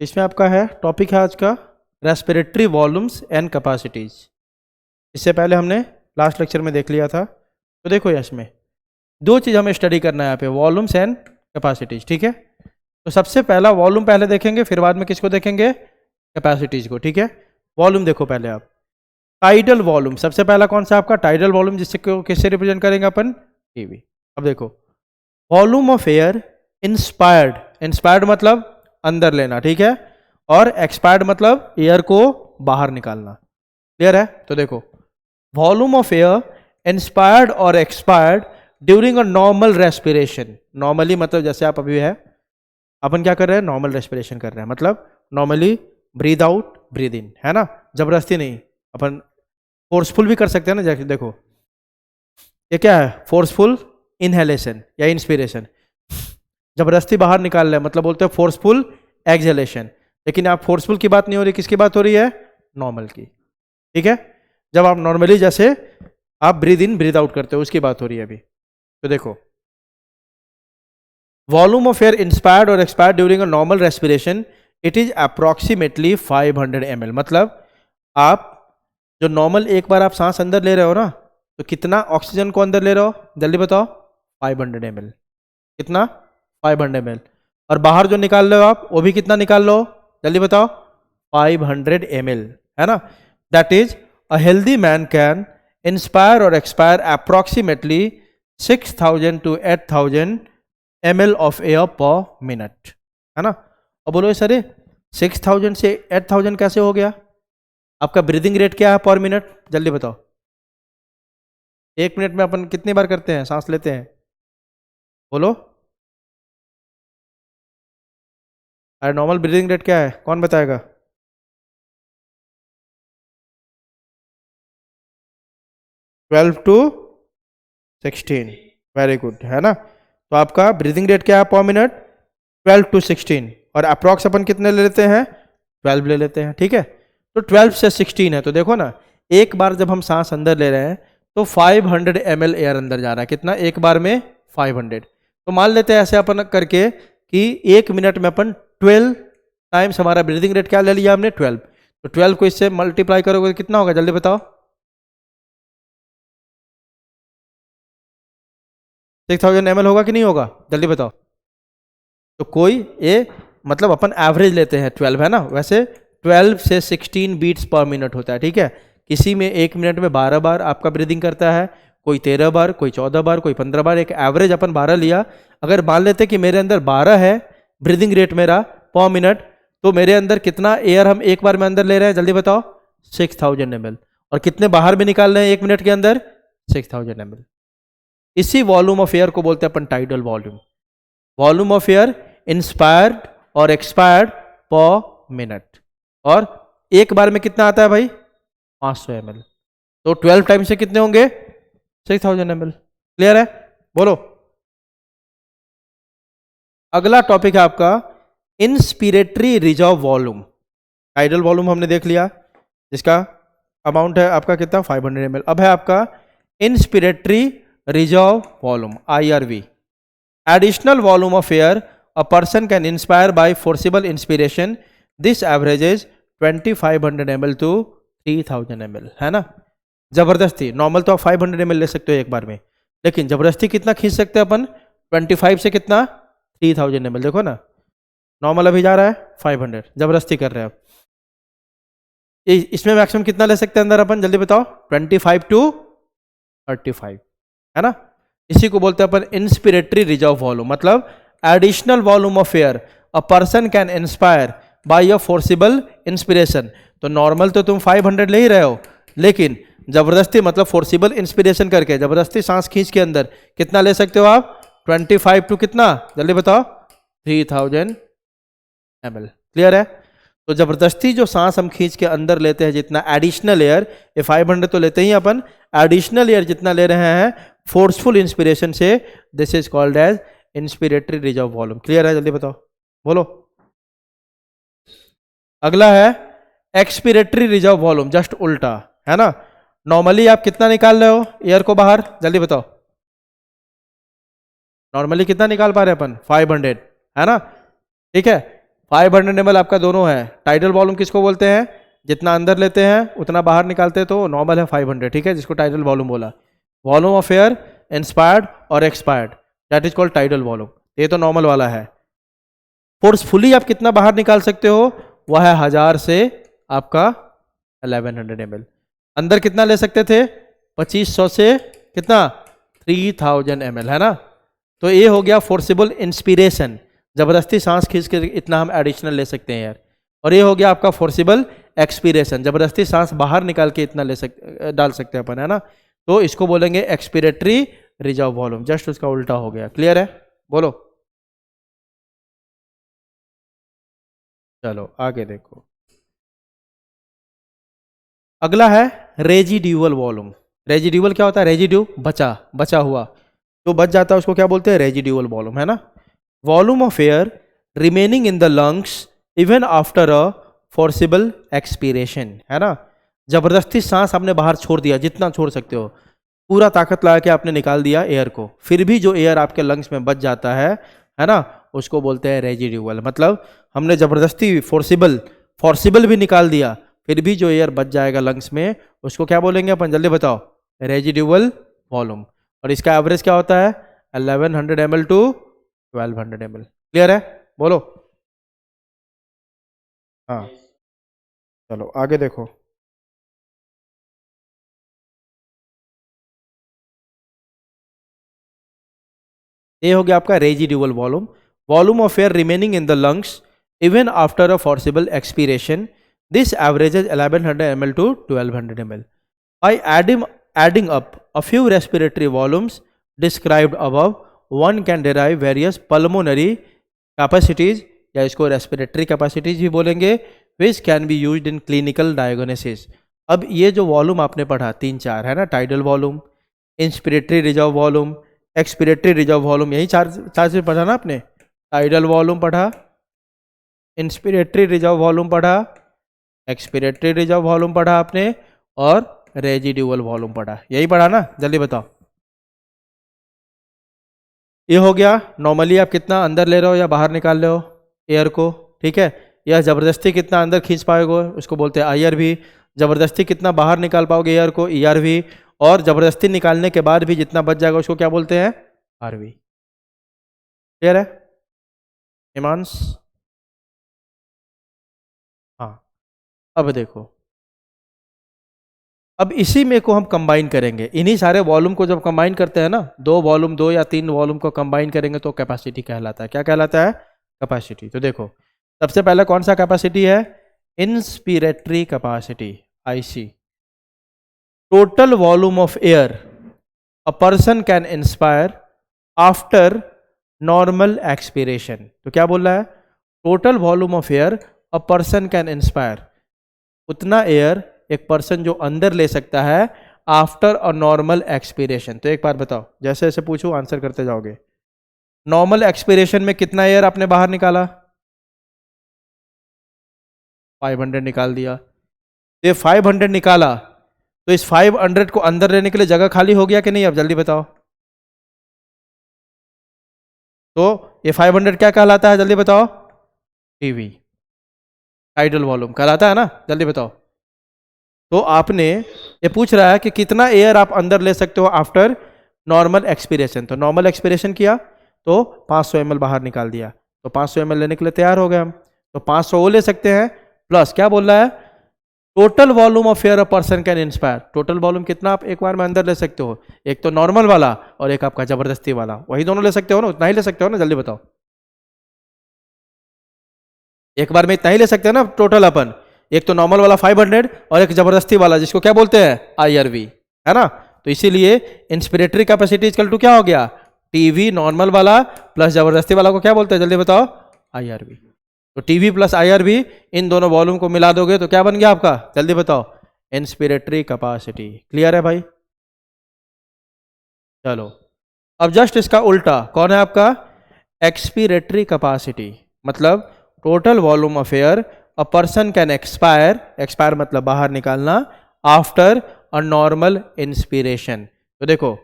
इसमें आपका है टॉपिक है आज का रेस्पिरेटरी वॉल्यूम्स एंड कैपेसिटीज। इससे पहले हमने लास्ट लेक्चर में देख लिया था। तो देखो इसमें दो चीज़ हमें स्टडी करना है यहाँ पे, वॉल्यूम्स एंड कैपेसिटीज। ठीक है, तो सबसे पहला वॉल्यूम पहले देखेंगे, फिर बाद में किसको देखेंगे, कैपेसिटीज को। ठीक है, वॉल्यूम देखो पहले आप। टाइडल वॉल्यूम सबसे पहला कौन सा आपका, टाइडल वॉल्यूम, जिससे किससे रिप्रेजेंट करेंगे अपन, टीवी। अब देखो volume of air inspired, inspired मतलब अंदर लेना, ठीक है, और एक्सपायर्ड मतलब एयर को बाहर निकालना। क्लियर है? तो देखो वॉल्यूम ऑफ एयर इंस्पायर्ड और expired during a normal respiration. Normally मतलब जैसे आप अभी है, अपन क्या कर रहे हैं, नॉर्मल रेस्पिरेशन कर रहे हैं, मतलब normally breathe out breathe in, है ना, जबरदस्ती नहीं। अपन फोर्सफुल भी कर सकते हैं ना, जैसे देखो ये क्या है, फोर्सफुल इनहेलेशन या इंस्पिरेशन, जबरदस्ती बाहर निकाल रहे हैं, मतलब बोलते हैं फोर्सफुल एक्सहेलेशन। लेकिन आप फोर्सफुल की बात नहीं हो रही, किसकी बात हो रही है, नॉर्मल की। ठीक है, जब आप नॉर्मली जैसे आप ब्रीद इन ब्रीद आउट करते हो उसकी बात हो रही है अभी। तो देखो वॉल्यूम ऑफ एयर इंस्पायर्ड और expired during a normal respiration it is approximately 500 ml। मतलब आप जो नॉर्मल एक बार आप सांस अंदर ले रहे हो ना, तो कितना ऑक्सीजन को अंदर ले रहे हो, जल्दी बताओ, 500 ml। कितना, 500 ml। और बाहर जो निकाल रहे हो आप वो भी कितना निकाल लो, जल्दी बताओ, 500 ml, है ना। That is a healthy man can inspire और expire approximately 6000 to 8000 ml of air per minute, है ना। अब बोलो सर 6000 से 8000 कैसे हो गया, आपका ब्रीदिंग रेट क्या है पर मिनट, जल्दी बताओ। एक मिनट में अपन कितनी बार करते हैं, सांस लेते हैं, बोलो। अरे नॉर्मल ब्रीदिंग रेट क्या है, कौन बताएगा। 12 to 16, वेरी गुड, है ना। तो आपका ब्रीदिंग रेट क्या है पर मिनट, 12 to 16, और अप्रॉक्स अपन कितने ले लेते हैं, 12 ले लेते हैं। ठीक है, तो 12 से 16 है, तो देखो ना एक बार जब हम सांस अंदर ले रहे हैं तो 500 ml एयर अंदर जा रहा है, कितना, एक बार में 500। तो मान लेते हैं ऐसे अपन करके कि एक मिनट में अपन 12 टाइम्स हमारा ब्रीदिंग रेट क्या ले लिया हमने, 12। तो 12 को इससे मल्टीप्लाई करोगे तो कितना होगा, जल्दी बताओ। 6000 ml होगा कि नहीं होगा, जल्दी बताओ। तो कोई ये मतलब अपन एवरेज लेते हैं 12, है ना। वैसे 12 से 16 बीट्स पर मिनट होता है। ठीक है, किसी में एक मिनट में 12 बार आपका ब्रीदिंग करता है, कोई 13 बार, कोई 14 बार, कोई 15 बार, एक एवरेज अपन 12 लिया। अगर मान लेते कि मेरे अंदर 12 है ब्रीदिंग रेट मेरा पर मिनट, तो मेरे अंदर कितना एयर हम एक बार में अंदर ले रहे हैं, जल्दी बताओ, 6000 ml। और कितने बाहर में निकाल रहे हैं एक मिनट के अंदर, 6000 ml। इसी वॉल्यूम ऑफ एयर को बोलते हैं अपन tidal volume. Volume of air inspired और एक्सपायर्ड पर मिनट, और एक बार में कितना आता है भाई, 500 ml। तो 12 टाइम से कितने होंगे, 6000 ml। क्लियर है, बोलो। अगला टॉपिक है आपका inspiratory reserve volume. Tidal volume हमने देख लिया, जिसका अमाउंट है आपका कितना, 500 ml। अब है आपका inspiratory reserve volume, IRV। Additional volume of air a person can inspire by forcible inspiration. This averages 2500 ml to 3000 ml, है ना। जबरदस्ती नॉर्मल तो आप 500 ml ले सकते हो एक बार में, लेकिन जबरदस्ती कितना खींच सकते हैं अपन, 25 से कितना, 3000 ml। देखो ना नॉर्मल अभी जा रहा है 500, जबरदस्ती कर रहे हैं आप। इसमें मैक्सिमम कितना ले सकते हैं अंदर अपन, जल्दी बताओ, 25 to 35, है ना। इसी को बोलते हैं अपन इंस्पिरेटरी रिजर्व वॉल्यूम, मतलब additional volume of air a person can inspire by a forcible inspiration. तो नॉर्मल तो तुम 500 ले ही रहे हो, लेकिन जबरदस्ती मतलब फोर्सिबल इंस्पिरेशन करके जबरदस्ती सांस खींच के अंदर कितना ले सकते हो आप, 25 टू कितना, जल्दी बताओ, 3000 ml। क्लियर है। तो जबरदस्ती जो सांस हम खींच के अंदर लेते हैं जितना एडिशनल एयर, ये 500 तो लेते ही अपन, एडिशनल एयर जितना ले रहे हैं फोर्सफुल इंस्पिरेशन से, this is called as inspiratory reserve volume. Clear है, जल्दी बताओ, बोलो। अगला है एक्सपिरेटरी रिजर्व वॉल्यूम, जस्ट उल्टा, है ना। नॉर्मली आप कितना निकाल रहे हो एयर को बाहर, जल्दी बताओ। नॉर्मली कितना निकाल पा रहे हैं अपन, 500, है ना। ठीक है, 500 ml आपका दोनों है। टाइडल वॉल्यूम किसको बोलते हैं? जितना अंदर लेते हैं उतना बाहर निकालते हैं, तो नॉर्मल है 500, ठीक है, जिसको टाइडल वॉल्यूम बोला। वॉल्यूम ऑफ एयर इंस्पायर्ड और expired, that is called tidal volume. ये तो नॉर्मल वाला है। फोर्सफुली आप कितना बाहर निकाल सकते हो? वह है 1000 से आपका 1100 ml। अंदर कितना ले सकते थे? 2500 से कितना? 3000 ml, है ना। तो ये हो गया फोर्सिबल इंस्पिरेशन, जबरदस्ती सांस खींच के इतना हम एडिशनल ले सकते हैं यार। और ये हो गया आपका फोर्सिबल एक्सपीरेशन, जबरदस्ती सांस बाहर निकाल के इतना डाल सकते हैं अपन, है ना। तो इसको बोलेंगे एक्सपीरेटरी रिजर्व वॉल्यूम। जस्ट उसका उल्टा हो गया। क्लियर है? बोलो। चलो आगे देखो। अगला है रेजिड्यूअल वॉल्यूम। रेजिड्यूअल क्या होता है? रेजिड्यू, बचा हुआ, जो बच जाता है उसको क्या बोलते हैं? रेजिड्यूअल वॉल्यूम, है ना। Volume of air remaining in the lungs even after a forcible expiration, है ना। जबरदस्ती सांस आपने बाहर छोड़ दिया, जितना छोड़ सकते हो, पूरा ताकत लगा के आपने निकाल दिया एयर को, फिर भी जो एयर आपके लंग्स में बच जाता है ना, उसको बोलते हैं रेजिड्यूअल। मतलब हमने जबरदस्ती फोर्सिबल भी निकाल दिया, फिर भी जो एयर बच जाएगा लंग्स में, उसको क्या बोलेंगे अपन? जल्दी बताओ। Residual volume. और इसका एवरेज क्या होता है? 1100 ml टू 1200 ml। क्लियर है? बोलो। हाँ, चलो आगे देखो। ये हो गया आपका residual volume. Volume of air remaining in the lungs even after a forcible expiration, this averages 1100 ml to 1200 ml। By adding up a few respiratory volumes described above, one can derive various pulmonary capacities, या इसको respiratory capacities भी बोलेंगे, which can be used in clinical diagnosis। अब ये जो volume आपने पढ़ा 3-4 है ना, tidal volume, inspiratory reserve volume, expiratory reserve volume, यही चार चीज पढ़ा ना आपने। टाइडल वॉल्यूम पढ़ा, इंस्पिरेटरी रिजर्व वॉल्यूम पढ़ा, एक्सपिरेटरी रिजर्व वॉल्यूम पढ़ा आपने, और रेजिड्यूअल वॉल्यूम पढ़ा। यही पढ़ा ना? जल्दी बताओ। ये हो गया नॉर्मली आप कितना अंदर ले रहे हो या बाहर निकाल रहे हो एयर को, ठीक है। या जबरदस्ती कितना अंदर खींच पाओगे, उसको बोलते हैं IRV। जबरदस्ती कितना बाहर निकाल पाओगे एयर को, ERV। और जबरदस्ती निकालने के बाद भी जितना बच जाएगा उसको क्या बोलते हैं? RV। क्लियर है हिमांश? हाँ, अब देखो, अब इसी में को हम कंबाइन करेंगे। इन्हीं सारे वॉल्यूम को जब कंबाइन करते हैं ना, दो या तीन वॉल्यूम को कंबाइन करेंगे तो कैपेसिटी कहलाता है। क्या कहलाता है? कैपेसिटी। तो देखो, सबसे पहले कौन सा कैपेसिटी है? Inspiratory capacity, IC। Total volume of air a person can inspire after normal expiration. तो क्या बोल रहा है? Total volume of air a person can inspire, उतना एयर एक पर्सन जो अंदर ले सकता है आफ्टर अ नॉर्मल एक्सपीरेशन। तो एक बार बताओ, जैसे जैसे पूछूं आंसर करते जाओगे। नॉर्मल एक्सपीरेशन में कितना एयर आपने बाहर निकाला? 500 निकाल दिया। ये 500 निकाला, तो इस 500 को अंदर लेने के लिए जगह खाली हो गया कि नहीं? अब जल्दी बताओ। तो ये 500 क्या कहलाता है? जल्दी बताओ। TV, टाइडल वॉल्यूम कहलाता है ना। जल्दी बताओ। तो आपने, ये पूछ रहा है कि कितना एयर आप अंदर ले सकते हो आफ्टर नॉर्मल एक्सपीरेशन। तो नॉर्मल एक्सपीरेशन किया तो 500 ml बाहर निकाल दिया, तो 500 ml लेने के लिए तैयार हो गए हम। तो 500 वो ले सकते हैं, प्लस क्या बोल रहा है? Total volume of air a person can inspire. Total volume कितना आप एक बार में अंदर ले सकते हो? एक तो नॉर्मल वाला और एक आपका जबरदस्ती वाला, वही दोनों ले सकते हो ना? उतना ही ले सकते हो ना? जल्दी बताओ। एक बार में इतना ही ले सकते हैं ना टोटल अपन। एक तो नॉर्मल वाला 500 और एक जबरदस्ती वाला जिसको क्या बोलते हैं? IRV, है ना। तो इसीलिए इंस्पिरेटरी कैपेसिटी इक्वल टू क्या हो गया? TV नॉर्मल वाला प्लस जबरदस्ती वाला को क्या बोलते हैं? जल्दी बताओ। IRV। तो TV प्लस IRV, इन दोनों वॉल्यूम को मिला दोगे तो क्या बन गया आपका? जल्दी बताओ। Inspiratory capacity. क्लियर है भाई? चलो, अब जस्ट इसका उल्टा कौन है आपका? Expiratory capacity. मतलब total volume of air a person can expire मतलब बाहर निकालना, आफ्टर अ नॉर्मल इंस्पिरेशन। तो देखो,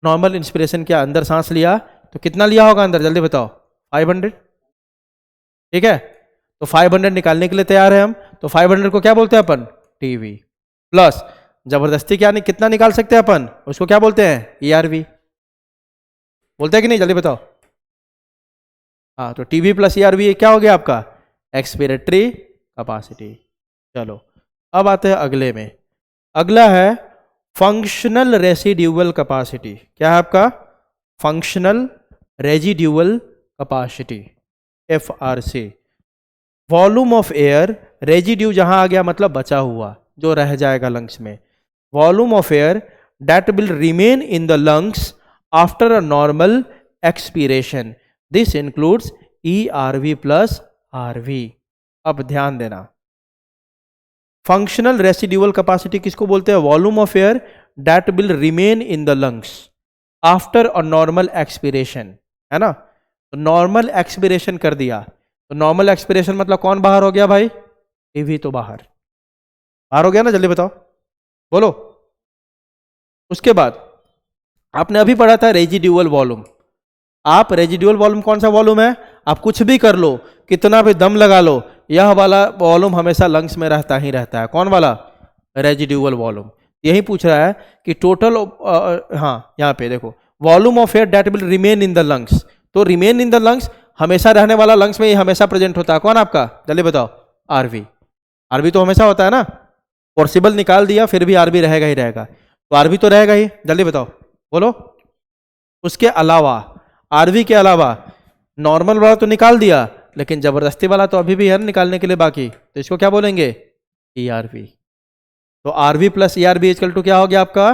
नॉर्मल इंस्पिरेशन क्या? अंदर सांस लिया तो कितना लिया होगा अंदर? जल्दी बताओ। 500, ठीक है। तो 500 निकालने के लिए तैयार है हम, तो 500 को क्या बोलते हैं अपन, टीवी, प्लस जबरदस्ती क्या कितना निकाल सकते हैं अपन, उसको क्या बोलते हैं, ईआरवी, बोलते हैं कि नहीं, जल्दी बताओ। हाँ, तो टीवी प्लस ईआरवी क्या हो गया आपका, एक्सपिरेटरी कैपेसिटी। चलो अब आते हैं अगले में, अगला है फंक्शनल रेसिड्यूअल कैपेसिटी। क्या है आपका, functional residual capacity, FRC. Volume of air, residue जहां आ गया मतलब बचा हुआ जो रह जाएगा लंग्स में, volume of air that will remain in the lungs after a normal expiration, this includes ERV plus RV. अब ध्यान देना, फंक्शनल रेसिड्यूअल कैपेसिटी किसको बोलते हैं, volume of air that will remain in the lungs after a normal expiration, है ना। तो normal expiration कर दिया, तो नॉर्मल एक्सपीरेशन मतलब कौन बाहर हो गया भाई, टीवी तो बाहर हो गया ना, जल्दी बताओ, बोलो। उसके बाद आपने अभी पढ़ा था रेजिड्यूअल वॉल्यूम, आप रेजिड्यूअल वॉल्यूम कौन सा वॉल्यूम है, आप कुछ भी कर लो, कितना भी दम लगा लो, यह वाला वॉल्यूम हमेशा लंग्स में रहता ही रहता है, कौन वाला, रेजिड्यूअल वॉल्यूम। यही पूछ रहा है कि टोटल, हाँ यहाँ पे देखो, volume of air that will remain in the lungs, तो रिमेन इन द लंग्स हमेशा रहने वाला लंग्स में, ये हमेशा प्रेजेंट होता है, कौन आपका, जल्दी बताओ, आरवी। आरवी तो हमेशा होता है ना, पॉसिबल निकाल दिया फिर भी आरवी रहेगा ही रहेगा, तो आरवी तो रहेगा ही, जल्दी बताओ, बोलो। उसके अलावा, आरवी के अलावा नॉर्मल वाला तो निकाल दिया, लेकिन जबरदस्ती वाला तो अभी भी है ना निकालने के लिए बाकी, तो इसको क्या बोलेंगे, ईआरवी। तो RV plus ERV equal to क्या हो गया आपका,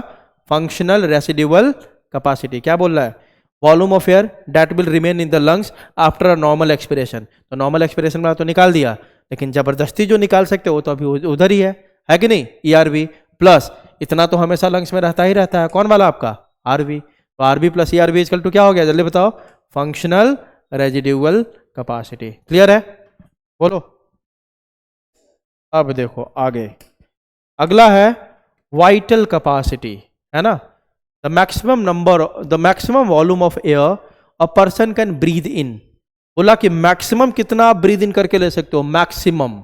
फंक्शनल रेसिड्यूअल कैपेसिटी। क्या बोल रहा है, volume of air that will remain in the lungs after a normal expiration, तो नॉर्मल एक्सपिरेशन वाला तो निकाल दिया, लेकिन जबरदस्ती जो निकाल सकते हो तो अभी उधर ही है कि नहीं, ईआरवी प्लस इतना तो हमेशा लंग्स में रहता ही रहता है, कौन वाला आपका, आरवी। तो RV plus ERV equal to क्या हो गया, जल्दी बताओ, फंक्शनल रेजिड्यूअल कैपेसिटी। क्लियर है, बोलो। अब देखो आगे, अगला है वाइटल कैपेसिटी, है ना। The maximum volume of air a person can breathe in, बोला कि मैक्सिमम कितना आप ब्रीद इन करके ले सकते हो, मैक्सिमम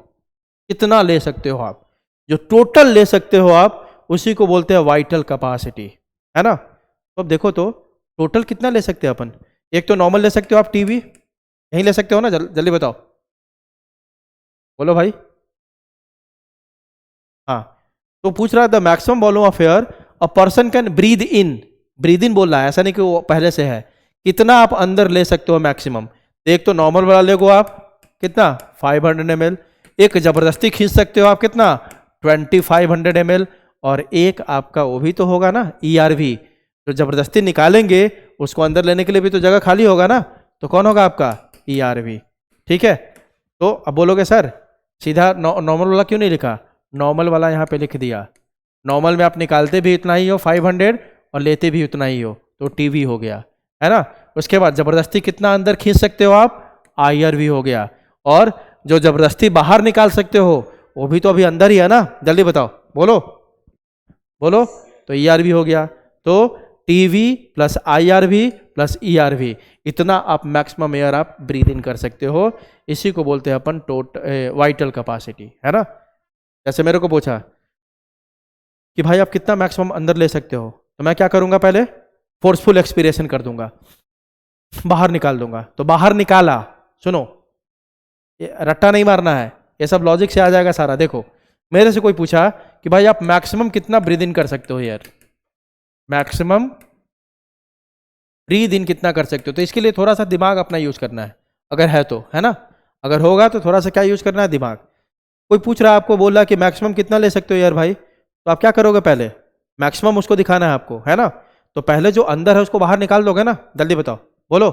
कितना ले सकते हो आप, जो टोटल ले सकते हो आप उसी को बोलते हैं वाइटल कैपेसिटी, है ना। तो अब देखो तो टोटल कितना ले सकते हैं अपन, एक तो नॉर्मल ले सकते हो आप, टीवी यहीं ले सकते हो ना, जल्दी बताओ, बोलो भाई। हाँ, तो पूछ रहा था maximum volume of air a person can breathe in बोल रहा है, ऐसा नहीं कि वो पहले से है, कितना आप अंदर ले सकते हो मैक्सिमम। एक तो नॉर्मल वाला ले गो आप, कितना 500 ml, एक जबरदस्ती खींच सकते हो आप कितना 2500 ml, और एक आपका वो भी तो होगा ना ईआरवी, तो जबरदस्ती निकालेंगे उसको अंदर लेने के लिए भी तो जगह खाली होगा ना, तो कौन होगा आपका ईआरवी, ठीक है। तो अब बोलोगे सर सीधा नॉर्मल वाला क्यों नहीं लिखा, नॉर्मल वाला यहाँ पे लिख दिया, नॉर्मल में आप निकालते भी इतना ही हो 500 और लेते भी उतना ही हो, तो टीवी हो गया, है ना। उसके बाद जबरदस्ती कितना अंदर खींच सकते हो आप, आईआरवी हो गया, और जो जबरदस्ती बाहर निकाल सकते हो वो भी तो अभी अंदर ही है ना, जल्दी बताओ, बोलो बोलो। तो ईआरवी हो गया, तो TV plus IRV plus ERV, इतना आप मैक्सिमम एयर आप ब्रीद इन कर सकते हो, इसी को बोलते हैं अपन वाइटल कैपेसिटी, है ना। जैसे मेरे को पूछा कि भाई आप कितना मैक्सिमम अंदर ले सकते हो, तो मैं क्या करूंगा, पहले फोर्सफुल एक्सपीरेशन कर दूंगा, बाहर निकाल दूंगा, तो बाहर निकाला, सुनो ये रट्टा नहीं मारना है, ये सब लॉजिक से आ जाएगा सारा। देखो मेरे से कोई पूछा कि भाई आप मैक्सिमम कितना ब्रीद इन कर सकते हो यार, मैक्सिमम ब्रीद इन कितना कर सकते हो, तो इसके लिए थोड़ा सा दिमाग अपना यूज करना है, अगर है तो, है ना, अगर होगा तो थोड़ा सा क्या यूज करना है, दिमाग। कोई पूछ रहा है आपको, बोल रहा कि मैक्सिमम कितना ले सकते हो यार भाई, तो आप क्या करोगे, पहले मैक्सिमम उसको दिखाना है आपको, है ना, तो पहले जो अंदर है उसको बाहर निकाल दोगे ना, जल्दी बताओ, बोलो,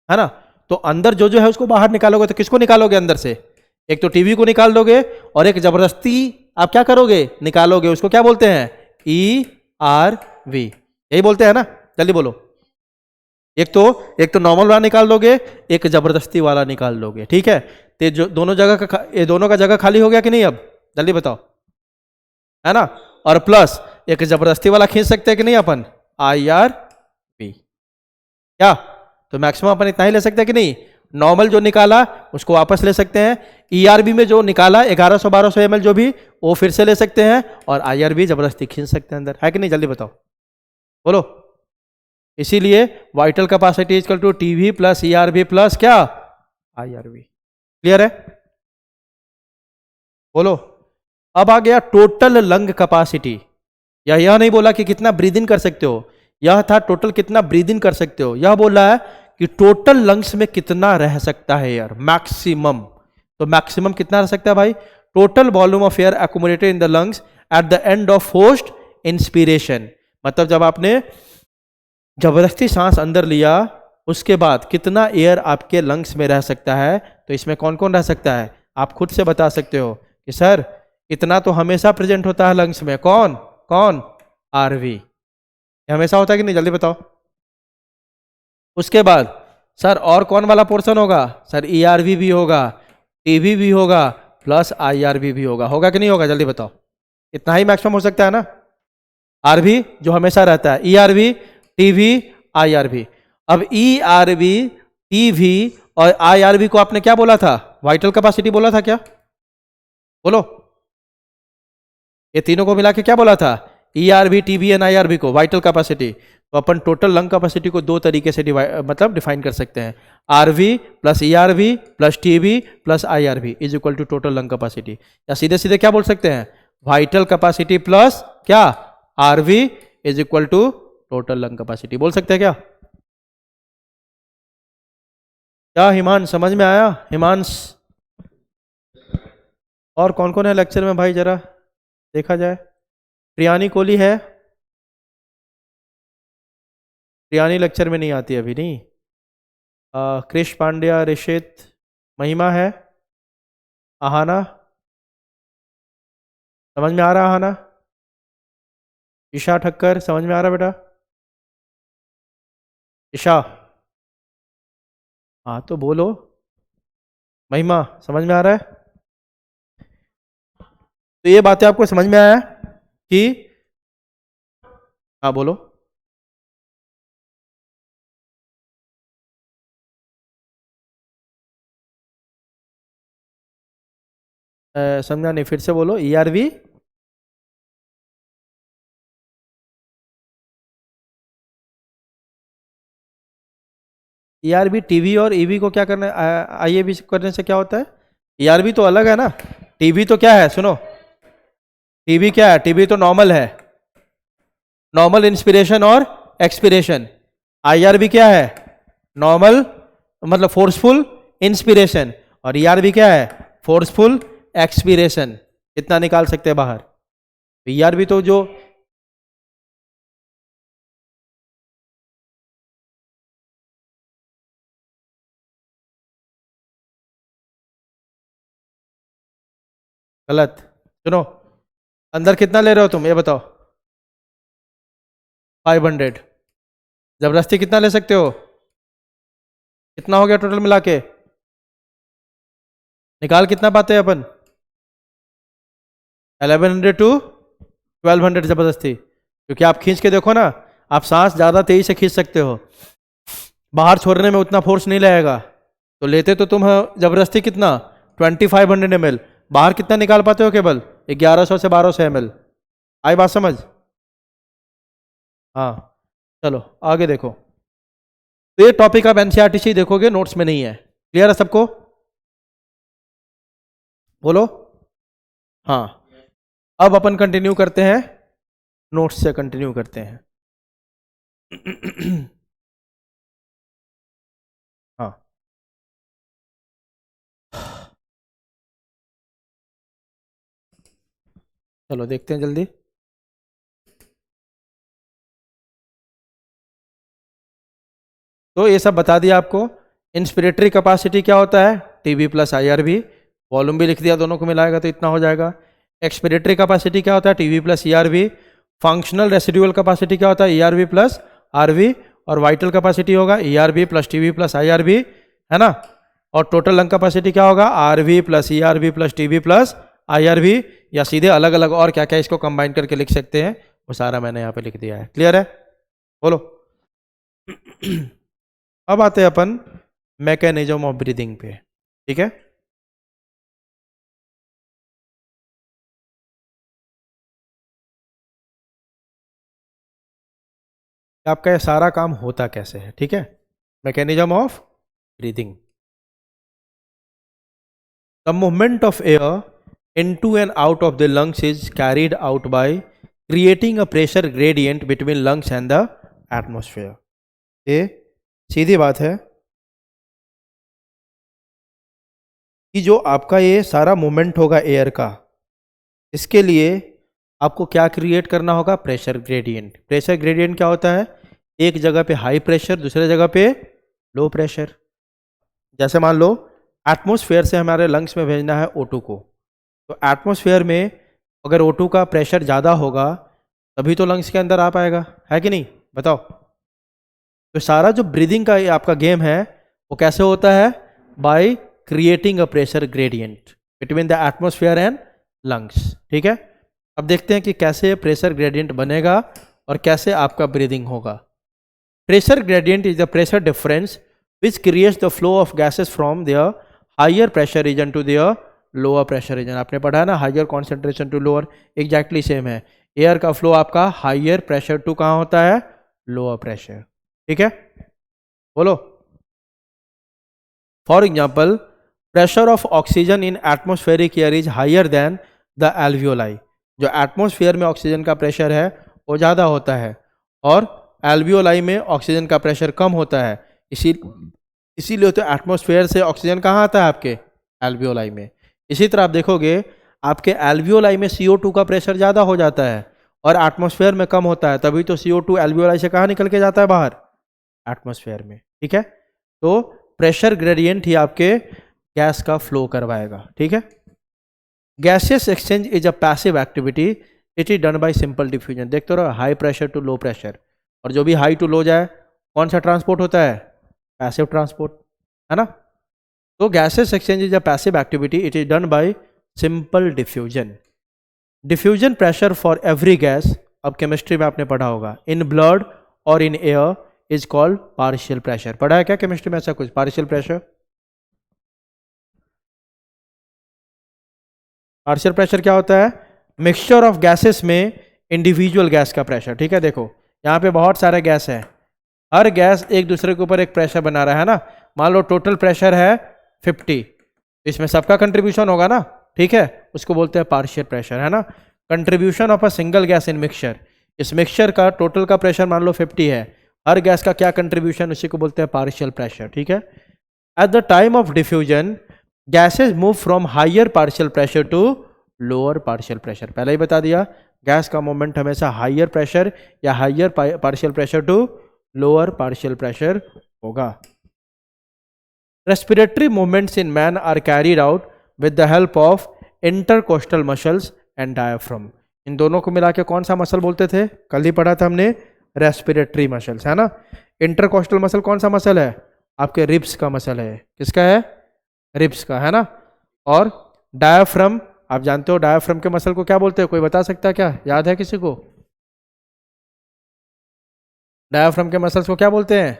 है ना। तो अंदर जो जो है उसको बाहर निकालोगे, तो किसको निकालोगे अंदर से, एक तो टीवी को निकाल दोगे, और एक जबरदस्ती आप क्या करोगे, निकालोगे, उसको क्या बोलते हैं, ईआरवी, यही बोलते हैं ना, जल्दी बोलो। एक तो नॉर्मल वाला निकाल दोगे, एक जबरदस्ती वाला निकाल दोगे, ठीक है। तो जो दोनों जगह का, ये दोनों का जगह खाली हो गया कि नहीं, अब जल्दी बताओ, है ना। और प्लस एक जबरदस्ती वाला खींच सकते हैं कि नहीं अपन, आईआरवी, क्या तो मैक्सिमम अपन इतना ही ले सकते हैं कि नहीं। नॉर्मल जो निकाला उसको वापस ले सकते हैं, ईआरबी में जो निकाला 1100-1200 ml जो भी, वो फिर से ले सकते हैं, और आईआरबी जबरदस्ती खींच सकते हैं अंदर, है कि नहीं? जल्दी बताओ, बोलो। इसीलिए vital capacity equal to TV plus ERV plus क्या, आईआरबी। क्लियर है? बोलो। अब आ गया टोटल लंग कैपेसिटी। यह नहीं बोला कि कितना ब्रीद इन कर सकते हो, यह था टोटल कितना ब्रीद इन कर सकते हो। यह बोला है कि टोटल लंग्स में कितना रह सकता है एयर, मैक्सिमम। तो मैक्सिमम कितना रह सकता है भाई? Total volume of air accumulated in the lungs at the end of forced inspiration. मतलब जब आपने जबरदस्ती सांस अंदर लिया, उसके बाद कितना एयर आपके लंग्स में रह सकता है। तो इसमें कौन कौन रह सकता है, आप खुद से बता सकते हो कि सर इतना तो हमेशा प्रेजेंट होता है लंग्स में। कौन कौन? आरवी। हमेशा होता है कि नहीं? जल्दी बताओ। उसके बाद सर और कौन वाला पोर्शन होगा? सर ईआरवी भी होगा, टीवी भी होगा, प्लस आईआरवी भी होगा कि नहीं होगा? जल्दी बताओ। इतना ही मैक्सिमम हो सकता है ना। आरवी जो हमेशा रहता है, ईआरवी, टीवी, आईआरवी। अब ईआरवी, टीवी और आईआरवी को आपने क्या बोला था? वाइटल कैपेसिटी बोला था क्या? बोलो। ये तीनों को मिला के क्या बोला था? ईआरवी, टीवी एंड आईआरवी को वाइटल कैपेसिटी। तो अपन टोटल लंग कैपेसिटी को दो तरीके से डिफाइन कर सकते हैं, RV plus ERV plus TV plus IRV is equal to total lung capacity. या सीधे सीधे क्या बोल सकते हैं? वाइटल कैपेसिटी प्लस क्या, RV is equal to total lung capacity. बोल सकते हैं क्या? क्या हिमांश समझ में आया? हिमांश और कौन कौन है लेक्चर में भाई, जरा देखा जाए। प्रियानी कोहली है? प्रियानी लेक्चर में नहीं आती अभी, नहीं। कृष पांड्या, ऋषित, महिमा है, आहाना समझ में आ रहा? आहाना, ईशा ठक्कर समझ में आ रहा बेटा? ईशा, हाँ तो बोलो। महिमा समझ में आ रहा है? तो ये बातें आपको समझ में आया कि, हाँ बोलो। समझा नहीं, फिर से बोलो। ईआरवी, ईआरबी, टीवी और ईवी को क्या करना है? आईएवी करने से क्या होता है? ईआरबी तो अलग है ना। टीवी तो क्या है, सुनो। टीवी क्या है? टीवी तो नॉर्मल है, नॉर्मल इंस्पिरेशन और एक्सपिरेशन। आईआरबी क्या है? नॉर्मल मतलब फोर्सफुल इंस्पिरेशन, और ईआरबी क्या है? Forceful expiration. कितना निकाल सकते हैं बाहर? ईआरबी तो जो गलत, सुनो। अंदर कितना ले रहे हो तुम, ये बताओ। 500। जबरदस्ती कितना ले सकते हो? कितना हो गया टोटल मिला के? निकाल कितना पाते हैं अपन? 1100 टू 1200 जबरदस्ती। क्योंकि आप खींच के देखो ना, आप सांस ज़्यादा तेजी से खींच सकते हो, बाहर छोड़ने में उतना फोर्स नहीं लगेगा। तो लेते तो तुम जबरदस्ती कितना, 2500 ml। बाहर कितना निकाल पाते हो? केवल 1100 से 1200 ml। आई बात समझ? हाँ चलो आगे देखो। तो ये टॉपिक आप एनसीईआरटी से देखोगे, नोट्स में नहीं है। क्लियर है सबको? बोलो। हाँ, अब अपन कंटिन्यू करते हैं, नोट्स से कंटिन्यू करते हैं। हाँ, चलो देखते हैं जल्दी। तो ये सब बता दिया आपको। इंस्पिरेटरी कैपेसिटी क्या होता है? TV plus IRV. वॉल्यूम भी लिख दिया, दोनों को मिलाएगा तो इतना हो जाएगा। एक्सपिरेटरी कैपेसिटी क्या होता है? TV plus ERV. Functional residual capacity क्या होता है? ERV plus RV. और वाइटल कैपेसिटी होगा ERV plus TV plus IRV, है ना। और टोटल लंग कैपेसिटी क्या होगा? RV plus ERV plus TV plus IRV. या सीधे अलग अलग और क्या क्या इसको कंबाइन करके लिख सकते हैं, वो सारा मैंने यहाँ पे लिख दिया है। क्लियर है? बोलो। अब आते हैं अपन मैकेनिज्म ऑफ ब्रीदिंग पे, ठीक है। आपका ये सारा काम होता कैसे है, ठीक है। Mechanism of breathing, the movement of air into and out of the lungs is carried out by creating a pressure gradient between lungs and the atmosphere. ये सीधी बात है कि जो आपका ये सारा मूवमेंट होगा एयर का, इसके लिए आपको क्या क्रिएट करना होगा, प्रेशर ग्रेडियंट। प्रेशर ग्रेडियंट क्या होता है, एक जगह पे हाई प्रेशर, दूसरे जगह पे लो प्रेशर। जैसे मान लो एटमॉस्फेयर से हमारे लंग्स में भेजना है O2 को, तो एटमॉस्फेयर में अगर O2 का प्रेशर ज़्यादा होगा तभी तो लंग्स के अंदर आ पाएगा, है कि नहीं, बताओ। तो सारा जो ब्रीदिंग का आपका गेम है वो कैसे होता है, by creating a pressure gradient between the atmosphere and lungs, ठीक है। अब देखते हैं कि कैसे प्रेशर ग्रेडियंट बनेगा और कैसे आपका ब्रीदिंग होगा। Pressure gradient is the pressure difference which creates the flow of gases from their higher pressure region to their lower pressure region. आपने पढ़ा है ना, higher concentration to lower, exactly same है। एयर का फ्लो आपका higher pressure to कहाँ होता है, लोअर प्रेशर, ठीक है। बोलो, for example pressure of oxygen in atmospheric air is higher than the alveoli. जो एटमोस्फेयर में ऑक्सीजन का प्रेशर है वो ज़्यादा होता है और एल्वियोलाई में ऑक्सीजन का प्रेशर कम होता है। इसीलिए तो एटमोस्फेयर से ऑक्सीजन कहाँ आता है, आपके एल्वियोलाई में। इसी तरह आप देखोगे आपके एल्वियोलाई में CO2 का प्रेशर ज़्यादा हो जाता है और एटमॉस्फेयर में कम होता है, तभी तो CO2 एल्वियोलाई से कहाँ निकल के जाता है, बाहर, एटमॉस्फेयर में, ठीक है। तो प्रेशर ग्रेडियंट ही आपके गैस का फ्लो करवाएगा, ठीक है। Gaseous exchange is a passive activity, it is done by simple diffusion. देखते रहो, high pressure to low pressure, और जो भी हाई टू लो जाए कौन सा ट्रांसपोर्ट होता है, पैसिव ट्रांसपोर्ट, है ना। तो gases exchange is a passive activity, it is done by simple diffusion. Diffusion pressure for every gas, अब केमिस्ट्री में आपने पढ़ा होगा, इन ब्लड और in air is called partial pressure. पढ़ा है क्या केमिस्ट्री में ऐसा कुछ, पार्शियल प्रेशर। पार्शियल प्रेशर क्या होता है, मिक्सचर ऑफ गैसेस में इंडिविजुअल गैस का प्रेशर, ठीक है। देखो यहाँ पे बहुत सारे गैस है, हर गैस एक दूसरे के ऊपर एक प्रेशर बना रहा है ना। मान लो टोटल प्रेशर है 50, इसमें सबका कंट्रीब्यूशन होगा ना, ठीक है, उसको बोलते हैं पार्शियल प्रेशर, है ना। Contribution of a single gas in mixture, इस मिक्सचर का टोटल का प्रेशर मान लो 50 है, हर गैस का क्या कंट्रीब्यूशन, उसी को बोलते हैं पार्शियल प्रेशर, ठीक है। At the time of diffusion gases move from higher partial pressure to lower partial pressure. पहले ही बता दिया, गैस का मूवमेंट हमेशा हायर प्रेशर या higher partial pressure to lower partial pressure होगा। Respiratory movements in man are carried out with the help of intercostal muscles and diaphragm. इन दोनों को मिला के कौन सा मसल बोलते थे, कल ही पढ़ा था हमने, रेस्पिरेटरी मसल्स, है ना। इंटरकोस्टल मसल कौन सा मसल है, आपके रिब्स का मसल है, किसका है, रिब्स का, है ना। और डायफ्राम, आप जानते हो डायफ्राम के मसल को क्या बोलते हैं, कोई बता सकता है क्या, याद है किसी को, डायफ्राम के मसल्स को क्या बोलते हैं,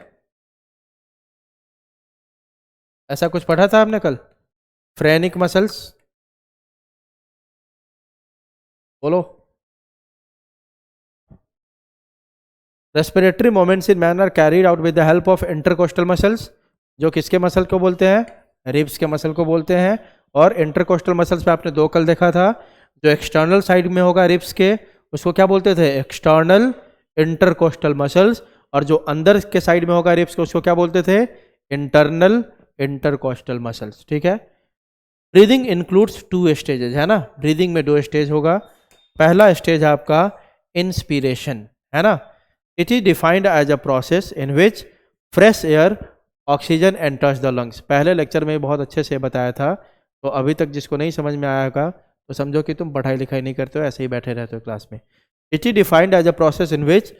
ऐसा कुछ पढ़ा था आपने कल, फ्रेनिक मसल्स, बोलो। Respiratory movements in man are carried out with the help of intercostal muscles, जो किसके मसल को बोलते हैं, रिब्स के मसल को बोलते हैं। और इंटरकोस्टल मसल्स पे आपने दो कल देखा था, जो एक्सटर्नल साइड में होगा रिब्स के, उसको क्या बोलते थे, एक्सटर्नल इंटरकोस्टल मसल्स, और जो अंदर के साइड में होगा रिब्स के, उसको क्या बोलते थे, इंटरनल इंटरकोस्टल मसल्स, ठीक है। ब्रीदिंग इंक्लूड्स 2 स्टेजेस, है ना, ब्रीदिंग में 2 स्टेज होगा। पहला स्टेज है आपका इंस्पिरेशन, है ना। It is defined as a process in which fresh air oxygen enters the lungs. पहले लेक्चर में बहुत अच्छे से बताया था, तो अभी तक जिसको नहीं समझ में आया होगा तो समझो कि तुम पढ़ाई लिखाई नहीं करते हो, ऐसे ही बैठे रहते हो क्लास में। It is defined as a process in which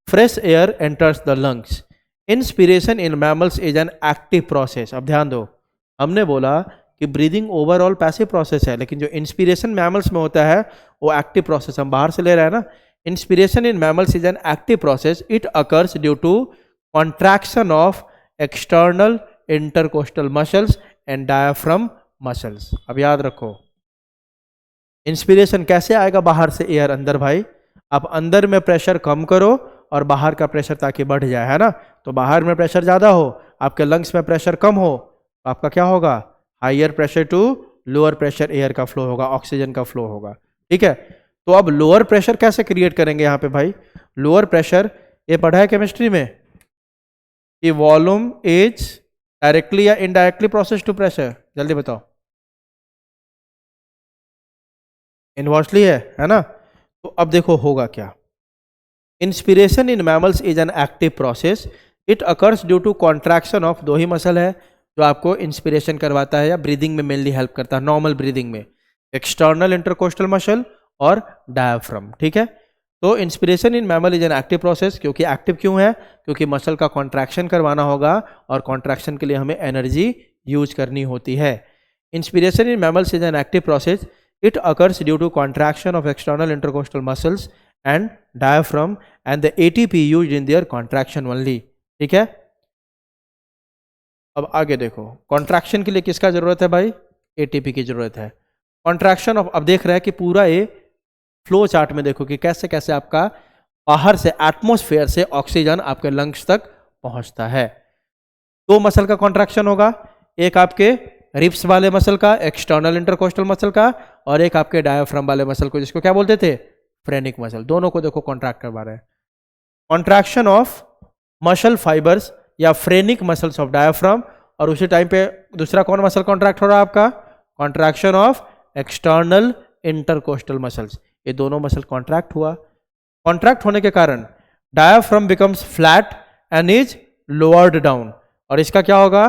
fresh air enters the lungs. Inspiration in mammals is an active process. अब ध्यान दो, हमने बोला कि ब्रीदिंग ओवरऑल पैसिव प्रोसेस है, लेकिन जो इंस्पिरेशन मैमल्स में होता है वो एक्टिव प्रोसेस, हम बाहर से ले रहे हैं ना। Inspiration in mammals is an active process, it occurs due to contraction of external intercostal muscles and diaphragm muscles. अब याद रखो, इंस्पिरेशन कैसे आएगा बाहर से एयर अंदर भाई, आप अंदर में प्रेशर कम करो और बाहर का प्रेशर ताकि बढ़ जाए, है ना। तो बाहर में प्रेशर ज़्यादा हो, आपके लंग्स में प्रेशर कम हो, तो आपका क्या होगा, higher pressure to lower pressure air का फ्लो होगा, ऑक्सीजन का फ्लो होगा, ठीक है। तो अब लोअर प्रेशर कैसे क्रिएट करेंगे यहाँ पे भाई, लोअर प्रेशर ये पढ़ा है केमिस्ट्री में कि वॉल्यूम इज डायरेक्टली या इनडायरेक्टली प्रोसेस टू प्रेशर, जल्दी बताओ। इनवर्सली है ना। तो अब देखो होगा क्या, inspiration in mammals is an active process, it occurs due to contraction of, दो ही मसल है जो आपको इंस्पिरेशन करवाता है या ब्रीदिंग में मेनली हेल्प करता है, नॉर्मल ब्रीदिंग में, एक्सटर्नल इंटरकोस्टल मसल और डायाफ्राम, ठीक है। तो inspiration in mammal is an active process, क्योंकि एक्टिव क्यों है, क्योंकि मसल का कॉन्ट्रैक्शन करवाना होगा और कॉन्ट्रैक्शन के लिए हमें एनर्जी यूज करनी होती है। Inspiration in mammals is an active process, it occurs due to contraction of external intercostal muscles and diaphragm and the ATP used in their contraction only, ठीक है। अब आगे देखो, कॉन्ट्रैक्शन के लिए किसका जरूरत है भाई, एटीपी की जरूरत है। कॉन्ट्रैक्शन ऑफ, अब देख रहे हैं कि पूरा ये फ्लो चार्ट में देखो कि कैसे कैसे आपका बाहर से एटमॉस्फेयर से ऑक्सीजन आपके लंग्स तक पहुंचता है। दो मसल का कॉन्ट्रैक्शन होगा, एक आपके रिप्स वाले मसल का, एक्सटर्नल इंटरकोस्टल मसल का, और एक आपके डायाफ्राम वाले मसल को, जिसको क्या बोलते थे, फ्रेनिक मसल, दोनों को देखो कॉन्ट्रैक्ट करवा रहे हैं। कॉन्ट्रैक्शन ऑफ मसल फाइबर्स या फ्रेनिक मसल्स ऑफ डायाफ्राम, और उसी टाइम पे दूसरा कौन मसल कॉन्ट्रैक्ट हो रहा है आपका, contraction of external intercostal muscles, ये दोनों मसल कॉन्ट्रैक्ट हुआ। कॉन्ट्रैक्ट होने के कारण diaphragm becomes flat and is lowered down, और इसका क्या होगा,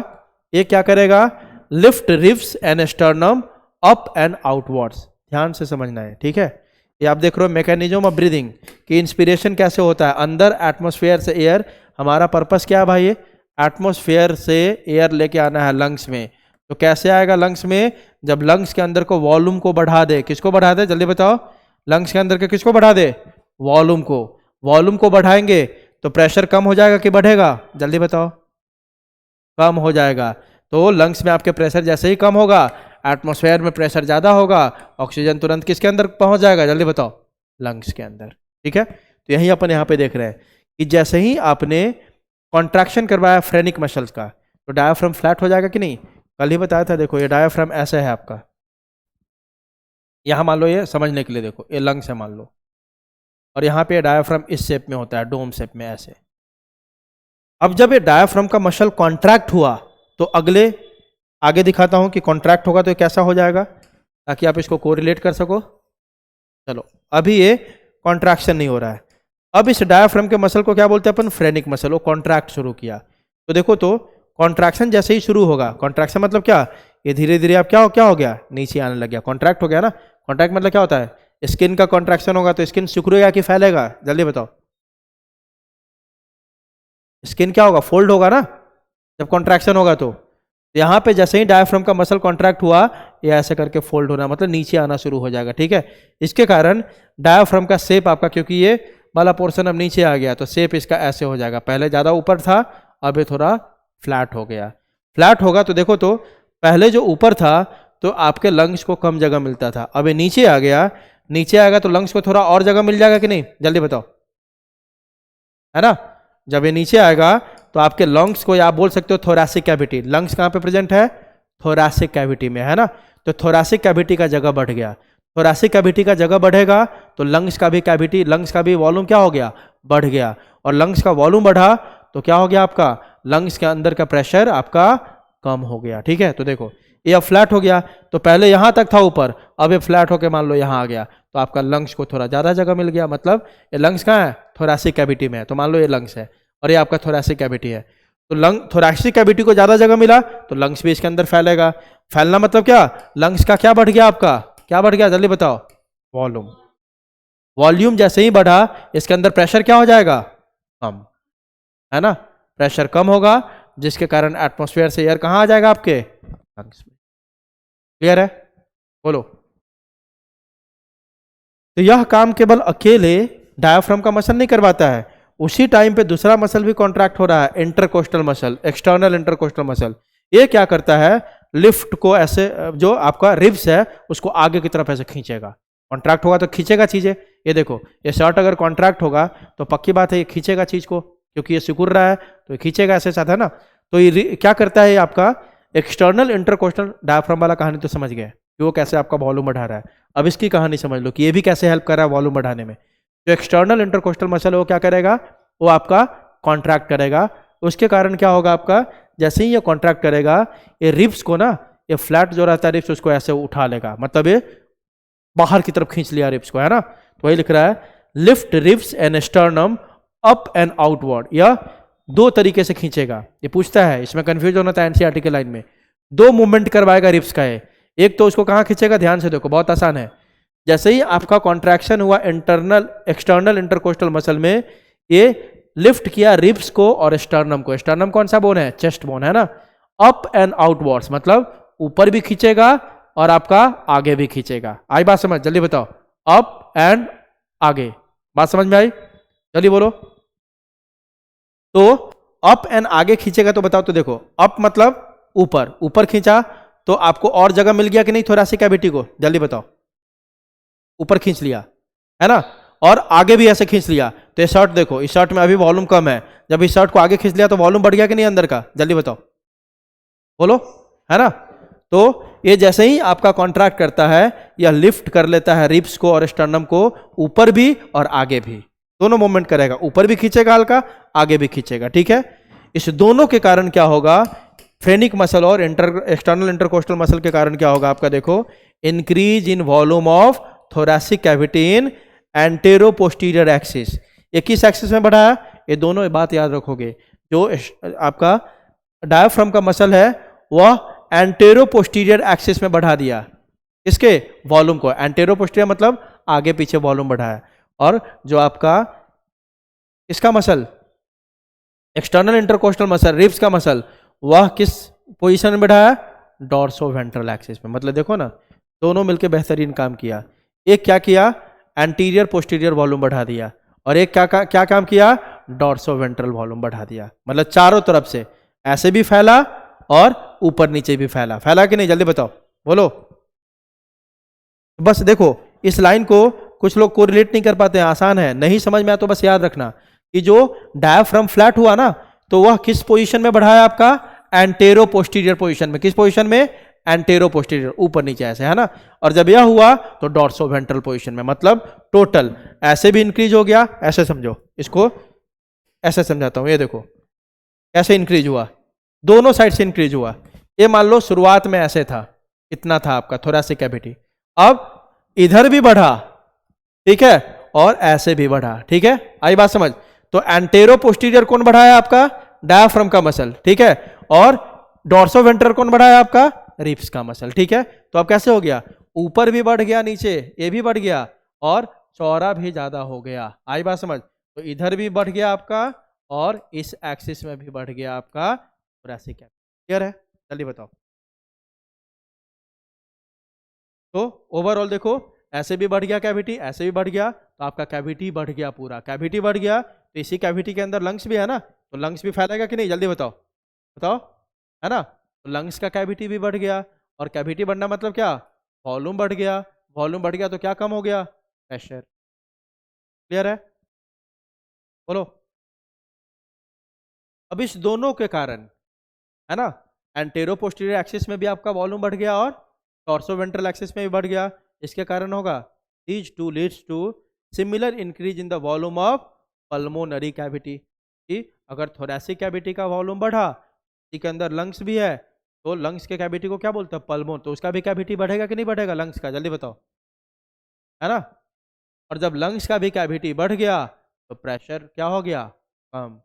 ये क्या करेगा, lift ribs and sternum up and outwards, ध्यान से समझना है, ठीक है। ये आप देख रहे हो मैकेनिज्म ऑफ ब्रीदिंग कि इंस्पिरेशन कैसे होता है, अंदर एटमॉस्फेयर से एयर, हमारा पर्पस क्या है भाई, एटमॉस्फेयर से एयर लेके आना है लंग्स में। तो कैसे आएगा लंग्स में, जब लंग्स के अंदर को वॉल्यूम को बढ़ा दे, किसको बढ़ा दे जल्दी बताओ, लंग्स के अंदर के किसको बढ़ा दे, वॉल्यूम को, वॉल्यूम को बढ़ाएंगे तो प्रेशर कम हो जाएगा कि बढ़ेगा, जल्दी बताओ, कम हो जाएगा। तो लंग्स में आपके प्रेशर जैसे ही कम होगा, एटमॉस्फेयर में प्रेशर ज़्यादा होगा, ऑक्सीजन तुरंत किसके अंदर पहुंच जाएगा, जल्दी बताओ, लंग्स के अंदर, ठीक है। तो यही अपन यहाँ पे देख रहे हैं कि जैसे ही आपने कॉन्ट्रैक्शन करवाया फ्रेनिक मसल्स का, तो डायाफ्राम फ्लैट हो जाएगा कि नहीं, कल ही बताया था। देखो ये डायाफ्राम ऐसा है आपका, यहाँ मान लो, ये समझने के लिए देखो, ये लंग्स है मान लो, और यहाँ पे डायाफ्राम इस शेप में होता है, डोम शेप में ऐसे। अब जब ये डायाफ्राम का मसल कॉन्ट्रैक्ट हुआ, तो आगे दिखाता हूं कि कॉन्ट्रैक्ट होगा तो ये कैसा हो जाएगा, ताकि आप इसको कोरिलेट कर सको। चलो, अभी ये कॉन्ट्रैक्शन नहीं हो रहा है, अब इस डायाफ्राम के मसल को क्या बोलते हैं अपन, फ्रेनिक मसल, वो कॉन्ट्रैक्ट शुरू किया। तो देखो, तो कॉन्ट्रैक्शन जैसे ही शुरू होगा, कॉन्ट्रैक्शन मतलब क्या, ये धीरे धीरे आप क्या हो गया, नीचे आने लग गया, कॉन्ट्रैक्ट हो गया ना। कॉन्ट्रैक्ट मतलब क्या होता है, स्किन का कॉन्ट्रैक्शन होगा तो स्किन सिकुड़ेगा कि फैलेगा, जल्दी बताओ, स्किन क्या होगा, फोल्ड होगा ना जब कॉन्ट्रैक्शन होगा। तो यहाँ पे जैसे ही डायाफ्राम का मसल कॉन्ट्रैक्ट हुआ, ये ऐसे करके फोल्ड होना, मतलब नीचे आना शुरू हो जाएगा, ठीक है। इसके कारण डायाफ्राम का शेप आपका, क्योंकि ये वाला पोर्शन अब नीचे आ गया, तो शेप इसका ऐसे हो जाएगा, पहले ज़्यादा ऊपर था, अब ये थोड़ा फ्लैट हो गया। फ्लैट होगा तो देखो, तो पहले जो ऊपर था तो आपके लंग्स को कम जगह मिलता था, अब ये नीचे आ गया, नीचे आएगा तो लंग्स को थोड़ा और जगह मिल जाएगा कि नहीं, जल्दी बताओ, है ना। जब ये नीचे आएगा तो आपके लंग्स को, या आप बोल सकते हो थोरैसिक कैविटी, लंग्स कहाँ पे प्रेजेंट है, थोरैसिक कैविटी में, है ना। तो थोरैसिक कैविटी का जगह बढ़ गया, थोरैसिक कैविटी का जगह बढ़ेगा तो लंग्स का भी कैविटी, लंग्स का भी वॉल्यूम क्या हो गया, बढ़ गया, और लंग्स का वॉल्यूम बढ़ा तो क्या हो गया आपका, लंग्स के अंदर का प्रेशर आपका कम हो गया, ठीक है। तो देखो, ये अब फ्लैट हो गया, तो पहले यहाँ तक था ऊपर, अब ये फ्लैट होकर मान लो यहाँ आ गया, तो आपका लंग्स को थोड़ा ज़्यादा जगह मिल गया, मतलब ये लंग्स कहाँ है, थोरैसिक कैविटी में है, तो मान लो ये लंग्स है और ये आपका थोरैसिक कैविटी है, तो थोरैसिक कैविटी को ज़्यादा जगह मिला तो लंग्स भी इसके अंदर फैलेगा। फैलना मतलब क्या, लंग्स का क्या बढ़ गया आपका, क्या बढ़ गया, जल्दी बताओ, वॉल्यूम। वॉल्यूम जैसे ही बढ़ा, इसके अंदर प्रेशर क्या हो जाएगा, कम, है ना, प्रेशर कम होगा, जिसके कारण एटमॉस्फेयर से एयर कहाँ आ जाएगा, आपके लंग्स में। क्लियर है, बोलो। तो यह काम केवल अकेले डायाफ्राम का मसल नहीं करवाता है, उसी टाइम पे दूसरा मसल भी कॉन्ट्रैक्ट हो रहा है, intercostal muscle, external intercostal muscle. ये क्या करता है, लिफ्ट को ऐसे, जो आपका रिब्स है उसको आगे की तरफ ऐसे खींचेगा। कॉन्ट्रैक्ट होगा तो खींचेगा चीजें। ये देखो, ये शर्ट अगर कॉन्ट्रैक्ट होगा तो पक्की बात है ये खींचेगा चीज को, क्योंकि ये सिकुड़ रहा है तो ये खींचेगा ऐसे साथ, है ना। तो ये क्या करता है, ये आपका एक्सटर्नल इंटरकोस्टल डायफ्राम वाला कहानी तो समझ गए कि वो कैसे आपका वॉल्यूम बढ़ा रहा है। अब इसकी कहानी समझ लो कि ये भी कैसे हेल्प कर रहा है वॉल्यूम बढ़ाने में। जो एक्सटर्नल इंटरकोस्टल मसल है वो क्या करेगा, वो आपका कॉन्ट्रैक्ट करेगा। उसके कारण क्या होगा आपका, जैसे ही ये कॉन्ट्रैक्ट करेगा, ये रिब्स को ना, ये फ्लैट जो रहता है रिब्स उसको ऐसे उठा लेगा, मतलब ये बाहर की तरफ खींच लिया रिब्स को, है ना। तो वही लिख रहा है, lift ribs and sternum up and outward, या दो तरीके से खींचेगा। ये पूछता है, इसमें कंफ्यूज होना था एनसीईआरटी के लाइन में। दो मूवमेंट करवाएगा रिब्स का है। एक तो उसको कहाँ खींचेगा, ध्यान से देखो, बहुत आसान है। जैसे ही आपका कॉन्ट्रैक्शन हुआ एक्सटर्नल इंटरकोस्टल मसल में, ये लिफ्ट किया रिब्स को और स्टर्नम को। स्टर्नम कौन सा बोन है, चेस्ट बोन, है ना। अप एंड आउटवर्ड्स मतलब ऊपर भी खींचेगा और आपका आगे भी खींचेगा। आई बात समझ, जल्दी बताओ, अप एंड आगे, बात समझ में आई, जल्दी बोलो। तो अप एंड आगे खींचेगा तो बताओ, तो देखो, अप मतलब ऊपर, ऊपर खींचा तो आपको और जगह मिल गया कि नहीं थोरैसिक कैविटी को, जल्दी बताओ। ऊपर खींच लिया, है ना, और आगे भी ऐसे खींच लिया। तो ये शर्ट देखो, इस शर्ट में अभी वॉल्यूम कम है, जब इस शर्ट को आगे खींच लिया तो वॉल्यूम बढ़ गया कि नहीं अंदर का, जल्दी बताओ, बोलो, है ना। तो ये जैसे ही आपका कॉन्ट्रैक्ट करता है, यह लिफ्ट कर लेता है रिब्स को और स्टर्नम को, ऊपर भी और आगे भी, दोनों मूवमेंट करेगा, ऊपर भी खींचेगा हल्का, आगे भी खींचेगा, ठीक है। इस दोनों के कारण क्या होगा, फ्रेनिक मसल और एक्सटर्नल इंटरकोस्टल मसल के कारण क्या होगा आपका, देखो, increase in volume of thoracic cavity in antero posterior axis. ये किस एक्सिस में बढ़ा है, ये दोनों बात याद रखोगे। जो आपका डायफ्राम का मसल है वह एंटेरो पोस्टीरियर एक्सिस में बढ़ा दिया, इसके वॉल्यूम को। एंटेरो पोस्टीरियर मतलब आगे पीछे वॉल्यूम बढ़ा है। और जो आपका इसका muscle, external intercostal muscle, ribs का मसल, वह किस पोजीशन में बढ़ा है, डॉर्सो वेंट्रल एक्सिस में। मतलब देखो ना, दोनों मिलकर बेहतरीन काम किया। एक क्या किया, एंटीरियर पोस्टीरियर वॉल्यूम बढ़ा दिया, और एक क्या काम किया, डॉर्सो वेंट्रल वॉल्यूम बढ़ा दिया। मतलब चारों तरफ से ऐसे भी फैला और ऊपर नीचे भी फैला। फैला कि नहीं, जल्दी बताओ, बोलो। बस देखो, इस लाइन को कुछ लोग कोरिलेट नहीं कर पाते हैं, आसान है, नहीं समझ में आया तो बस याद रखना कि जो डायफ्राम फ्लैट हुआ ना, तो वह किस पोजीशन में बढ़ा है आपका, एंटेरो पोस्टीरियर पोजीशन में। किस पोजीशन में, एंटेरो पोस्टीरियर, ऊपर नीचे ऐसे, है ना। और जब यह हुआ तो डॉर्सो वेंट्रल पोजीशन में, मतलब टोटल ऐसे भी इंक्रीज हो गया, ऐसे समझो इसको, ऐसे समझाता हूं, ये देखो ऐसे इंक्रीज हुआ, दोनों साइड से इंक्रीज हुआ। ये मान लो शुरुआत में ऐसे था, इतना था आपका थोरैसिक कैविटी, अब इधर भी बढ़ा, ठीक है, और ऐसे भी बढ़ा, ठीक है, आई बात समझ। तो एंटेरो पोस्टीरियर कौन बढ़ा है आपका, डायफ्राम का मसल, ठीक है, और डॉर्सो वेंट्रल कौन बढ़ा है आपका, रिब्स का मसल, ठीक है। तो अब कैसे हो गया, ऊपर भी बढ़ गया, नीचे ये भी बढ़ गया, और चौड़ा भी ज्यादा हो गया, आई बात समझ। तो इधर भी बढ़ गया आपका, और इस एक्सिस में भी बढ़ गया आपका थोरैसिक कैविटी। क्लियर है, जल्दी बताओ। तो ओवरऑल देखो, ऐसे भी बढ़ गया कैविटी, ऐसे भी बढ़ गया, तो आपका कैविटी बढ़ गया, पूरा कैविटी बढ़ गया। तो इसी कैविटी के अंदर लंग्स भी है ना, तो लंग्स भी फैलेगा कि नहीं, जल्दी बताओ, बताओ, है ना। तो लंग्स का कैविटी भी बढ़ गया, और कैविटी बढ़ना मतलब क्या, वॉल्यूम बढ़ गया। वॉल्यूम बढ़ गया तो क्या कम हो गया, प्रेशर। क्लियर है, बोलो। अब इस दोनों के कारण, है ना, एंटेरो पोस्टीरियर एक्सिस में भी आपका वॉल्यूम बढ़ गया और टॉर्सो वेंट्रल एक्सिस में भी बढ़ गया। इसके कारण होगा, these two leads to similar increase in the volume of pulmonary cavity। कि अगर थोरैसिक कैविटी का वॉल्यूम बढ़ा, इसी के अंदर लंग्स भी है, तो लंग्स के कैविटी को क्या बोलते हैं, पल्मोन, तो उसका भी कैविटी बढ़ेगा कि नहीं बढ़ेगा, लंग्स का, जल्दी बताओ, है ना। और जब लंग्स का भी कैविटी बढ़ गया तो प्रेशर क्या हो गया, कम।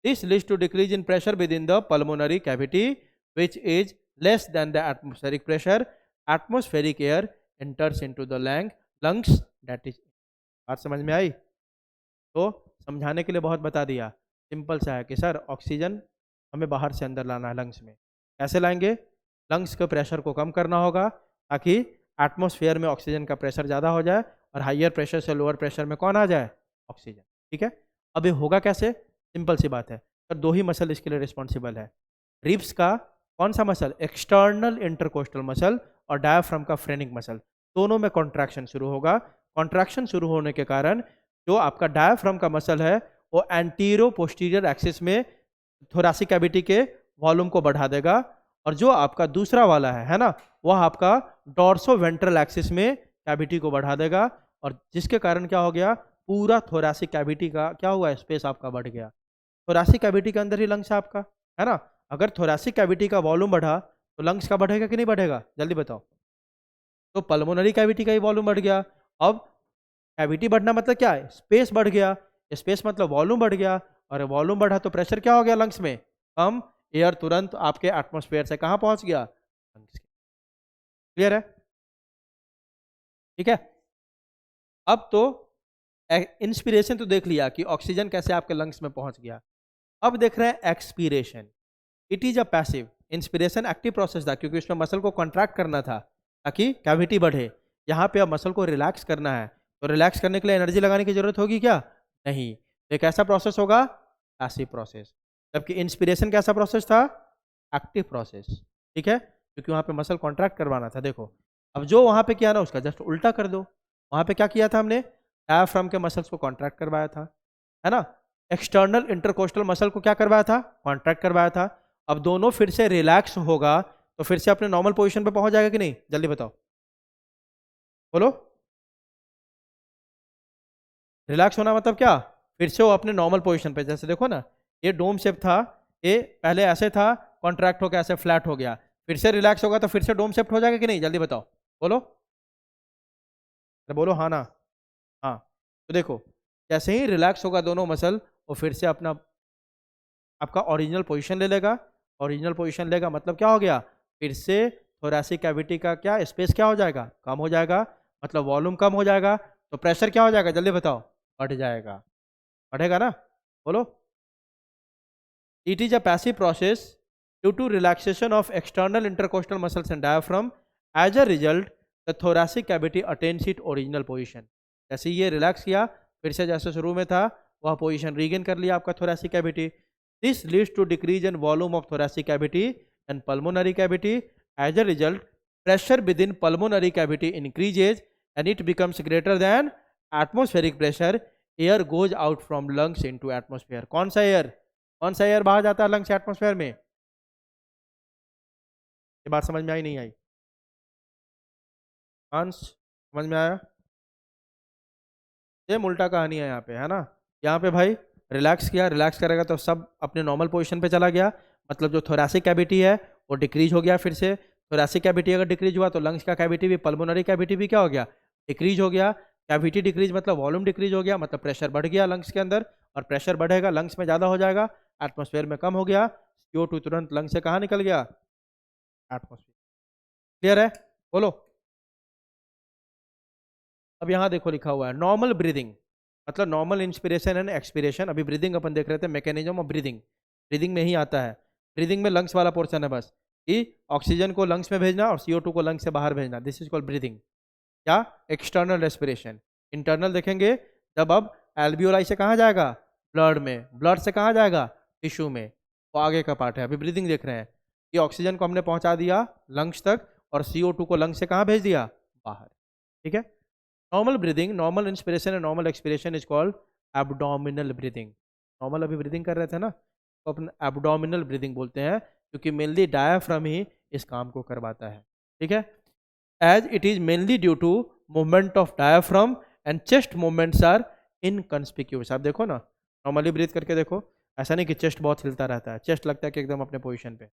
This leads to decrease in pressure within the pulmonary cavity which is less than the atmospheric pressure. Atmospheric air enters into the lungs, that is. बात समझ में आई। तो समझाने के लिए बहुत बता दिया, सिंपल सा है कि सर ऑक्सीजन हमें बाहर से अंदर लाना है लंग्स में। कैसे लाएंगे, लंग्स के प्रेशर को कम करना होगा, ताकि एटमॉस्फेयर में ऑक्सीजन का प्रेशर ज़्यादा हो जाए, और हाइयर प्रेशर से लोअर प्रेशर में कौन आ जाए, ऑक्सीजन, ठीक है। अब ये होगा कैसे? सिंपल सी बात है, तो दो ही मसल इसके लिए रिस्पॉन्सिबल है। रिब्स का कौन सा मसल? एक्सटर्नल इंटरकोस्टल मसल, और डायाफ्राम का फ्रेनिक मसल, दोनों में कॉन्ट्रैक्शन शुरू होगा। कॉन्ट्रैक्शन शुरू होने के कारण जो आपका डायाफ्राम का मसल है वो एंटीरो पोस्टीरियर एक्सिस में थोरैसिक कैविटी के वॉल्यूम को बढ़ा देगा, और जो आपका दूसरा वाला है ना, वह आपका डॉर्सो वेंट्रल एक्सिस में कैविटी को बढ़ा देगा, और जिसके कारण क्या हो गया? पूरा थोरैसिक कैविटी का क्या हुआ? स्पेस आपका बढ़ गया। थोरैसिक कैविटी के अंदर ही लंग्स है आपका, है ना? अगर थोरैसिक कैविटी का वॉल्यूम बढ़ा तो लंग्स का बढ़ेगा कि नहीं बढ़ेगा? जल्दी बताओ। तो पल्मोनरी कैविटी का ही वॉल्यूम बढ़ गया। अब कैविटी बढ़ना मतलब क्या है? स्पेस बढ़ गया। स्पेस मतलब वॉल्यूम बढ़ गया, और वॉल्यूम बढ़ा तो प्रेशर क्या हो गया लंग्स में? कम। एयर तुरंत आपके एटमॉस्फेयर से कहाँ पहुंच गया? लंग्स। क्लियर है? ठीक है। अब तो इंस्पिरेशन तो देख लिया कि ऑक्सीजन कैसे आपके लंग्स में पहुंच गया। अब देख रहे हैं expiration. It is a passive. Inspiration active process था, क्योंकि उसमें मसल को कॉन्ट्रैक्ट करना था ताकि कैविटी बढ़े। यहाँ पे अब मसल को रिलैक्स करना है, तो रिलैक्स करने के लिए एनर्जी लगाने की जरूरत होगी क्या? नहीं। तो एक ऐसा प्रोसेस होगा पैसिव प्रोसेस, जबकि इंस्पिरेशन कैसा प्रोसेस था? Active process. ठीक है, क्योंकि वहाँ पे मसल कॉन्ट्रैक्ट करवाना था। देखो, अब जो वहाँ पे किया ना उसका जस्ट उल्टा कर दो। वहाँ पे क्या किया था हमने? डायाफ्राम के मसल्स को कॉन्ट्रैक्ट करवाया था, है ना? एक्सटर्नल इंटरकोस्टल मसल को क्या करवाया था? कॉन्ट्रैक्ट करवाया था। अब दोनों फिर से रिलैक्स होगा तो फिर से अपने नॉर्मल पोजीशन पे पहुंच जाएगा कि नहीं? जल्दी बताओ, बोलो। रिलैक्स होना मतलब क्या? फिर से वो अपने नॉर्मल पोजीशन पे, जैसे देखो ना, ये डोम शेप था, ये पहले ऐसे था, कॉन्ट्रैक्ट होकर ऐसे फ्लैट हो गया, फिर से रिलैक्स होगा तो फिर से डोम शेप हो जाएगा कि नहीं? जल्दी बताओ, बोलो। अरे बोलो हाँ ना। हाँ। तो देखो, जैसे ही रिलैक्स होगा दोनों मसल, वो फिर से अपना आपका ओरिजिनल पोजीशन ले लेगा। ओरिजिनल पोजीशन लेगा मतलब क्या हो गया? फिर से थोरैसिक कैविटी का क्या स्पेस क्या हो जाएगा? कम हो जाएगा, मतलब वॉल्यूम कम हो जाएगा, तो प्रेशर क्या हो जाएगा? जल्दी बताओ। बढ़ जाएगा। बढ़ेगा ना? बोलो। It is a passive process due to relaxation of external intercostal muscles and diaphragm. As a result the thoracic cavity attains it original position. जैसे ये रिलैक्स किया, फिर से जैसे शुरू में था वह पोजीशन रीगेन कर लिया आपका thoracic cavity. This leads to decrease in volume of thoracic cavity and pulmonary cavity. As a result pressure within pulmonary cavity increases and it becomes greater than atmospheric pressure. Air goes out from lungs into atmosphere. कौन सा air? कौन सा air बाहर जाता है lung से atmosphere में? ये बात समझ में आई नहीं आई? अंश समझ में आया? सेम उल्टा कहानी है यहाँ पे, है ना? यहाँ पे भाई रिलैक्स किया, रिलैक्स करेगा तो सब अपने नॉर्मल पोजीशन पे चला गया, मतलब जो थोरैसिक कैविटी है वो डिक्रीज हो गया। फिर से थोरैसिक कैविटी अगर डिक्रीज हुआ तो लंग्स का कैविटी भी, पल्मोनरी कैविटी भी क्या हो गया? डिक्रीज हो गया। कैविटी डिक्रीज मतलब वॉल्यूम डिक्रीज हो गया, मतलब प्रेशर बढ़ गया लंग्स के अंदर, और प्रेशर बढ़ेगा लंग्स में ज़्यादा हो जाएगा, एटमोस्फेयर में कम हो गया। CO2 तुरंत लंग से कहाँ निकल गया? एटमोस्फेयर। क्लियर है? बोलो। अब यहाँ देखो लिखा हुआ है नॉर्मल ब्रीदिंग, मतलब नॉर्मल इंस्पिरेशन एंड एक्सपिरेशन। अभी ब्रीदिंग अपन देख रहे थे, मैकेनिज्म ऑफ ब्रीदिंग। ब्रीदिंग में ही आता है। ब्रीदिंग में लंग्स वाला पोर्शन है बस, कि ऑक्सीजन को लंग्स में भेजना और CO2 को लंग्स से बाहर भेजना। This is called breathing. क्या? External respiration. इंटरनल देखेंगे जब अब एल्वियोलाई से कहाँ जाएगा? ब्लड में। ब्लड से कहाँ जाएगा? टिश्यू में। वो आगे का पार्ट है। अभी ब्रीदिंग देख रहे हैं कि ऑक्सीजन को हमने पहुंचा दिया लंग्स तक, और CO2 को लंग्स से कहाँ भेज दिया? बाहर। ठीक है। Normal breathing, normal inspiration and normal expiration is called abdominal breathing. Normal अभी ब्रीदिंग कर रहे थे ना, तो अपन एब्डोमिनल ब्रीदिंग बोलते हैं, क्योंकि मेनली डायाफ्राम ही इस काम को करवाता है। ठीक है। As it is mainly due to movement of diaphragm and chest movements are inconspicuous. आप देखो ना, नॉर्मली ब्रीथ करके देखो, ऐसा नहीं कि चेस्ट बहुत हिलता रहता है, चेस्ट लगता है कि एकदम अपने पोजीशन पे,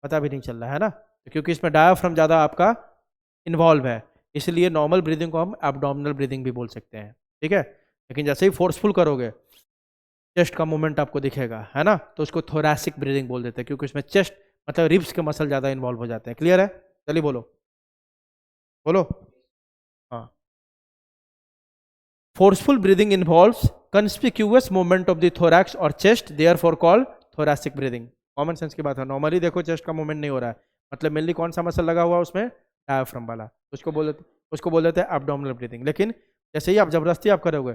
पता भी नहीं चल रहा है ना, क्योंकि इसमें डायाफ्राम ज़्यादा आपका इन्वॉल्व है। इसलिए नॉर्मल ब्रीदिंग को हम एब्डोमिनल ब्रीदिंग भी बोल सकते हैं। ठीक है। लेकिन जैसे ही फोर्सफुल करोगे, चेस्ट का मूवमेंट आपको दिखेगा, है ना, तो उसको थोरैसिक ब्रीदिंग बोल देते हैं, क्योंकि उसमें चेस्ट मतलब रिब्स के मसल ज़्यादा इन्वॉल्व हो जाते हैं। क्लियर है? चलिए बोलो, बोलो। हाँ। Forceful breathing involves conspicuous movement of the thorax और chest, therefore called thoracic breathing. Common sense की बात है। नॉर्मली देखो चेस्ट का मूवमेंट नहीं हो रहा है, मतलब मेनली कौन सा मसल लगा हुआ है उसमें? डायाफ्राम वाला। उसको बोल देते हैं एब्डोमिनल ब्रीदिंग। लेकिन जैसे ही आप जबरदस्ती आप करोगे,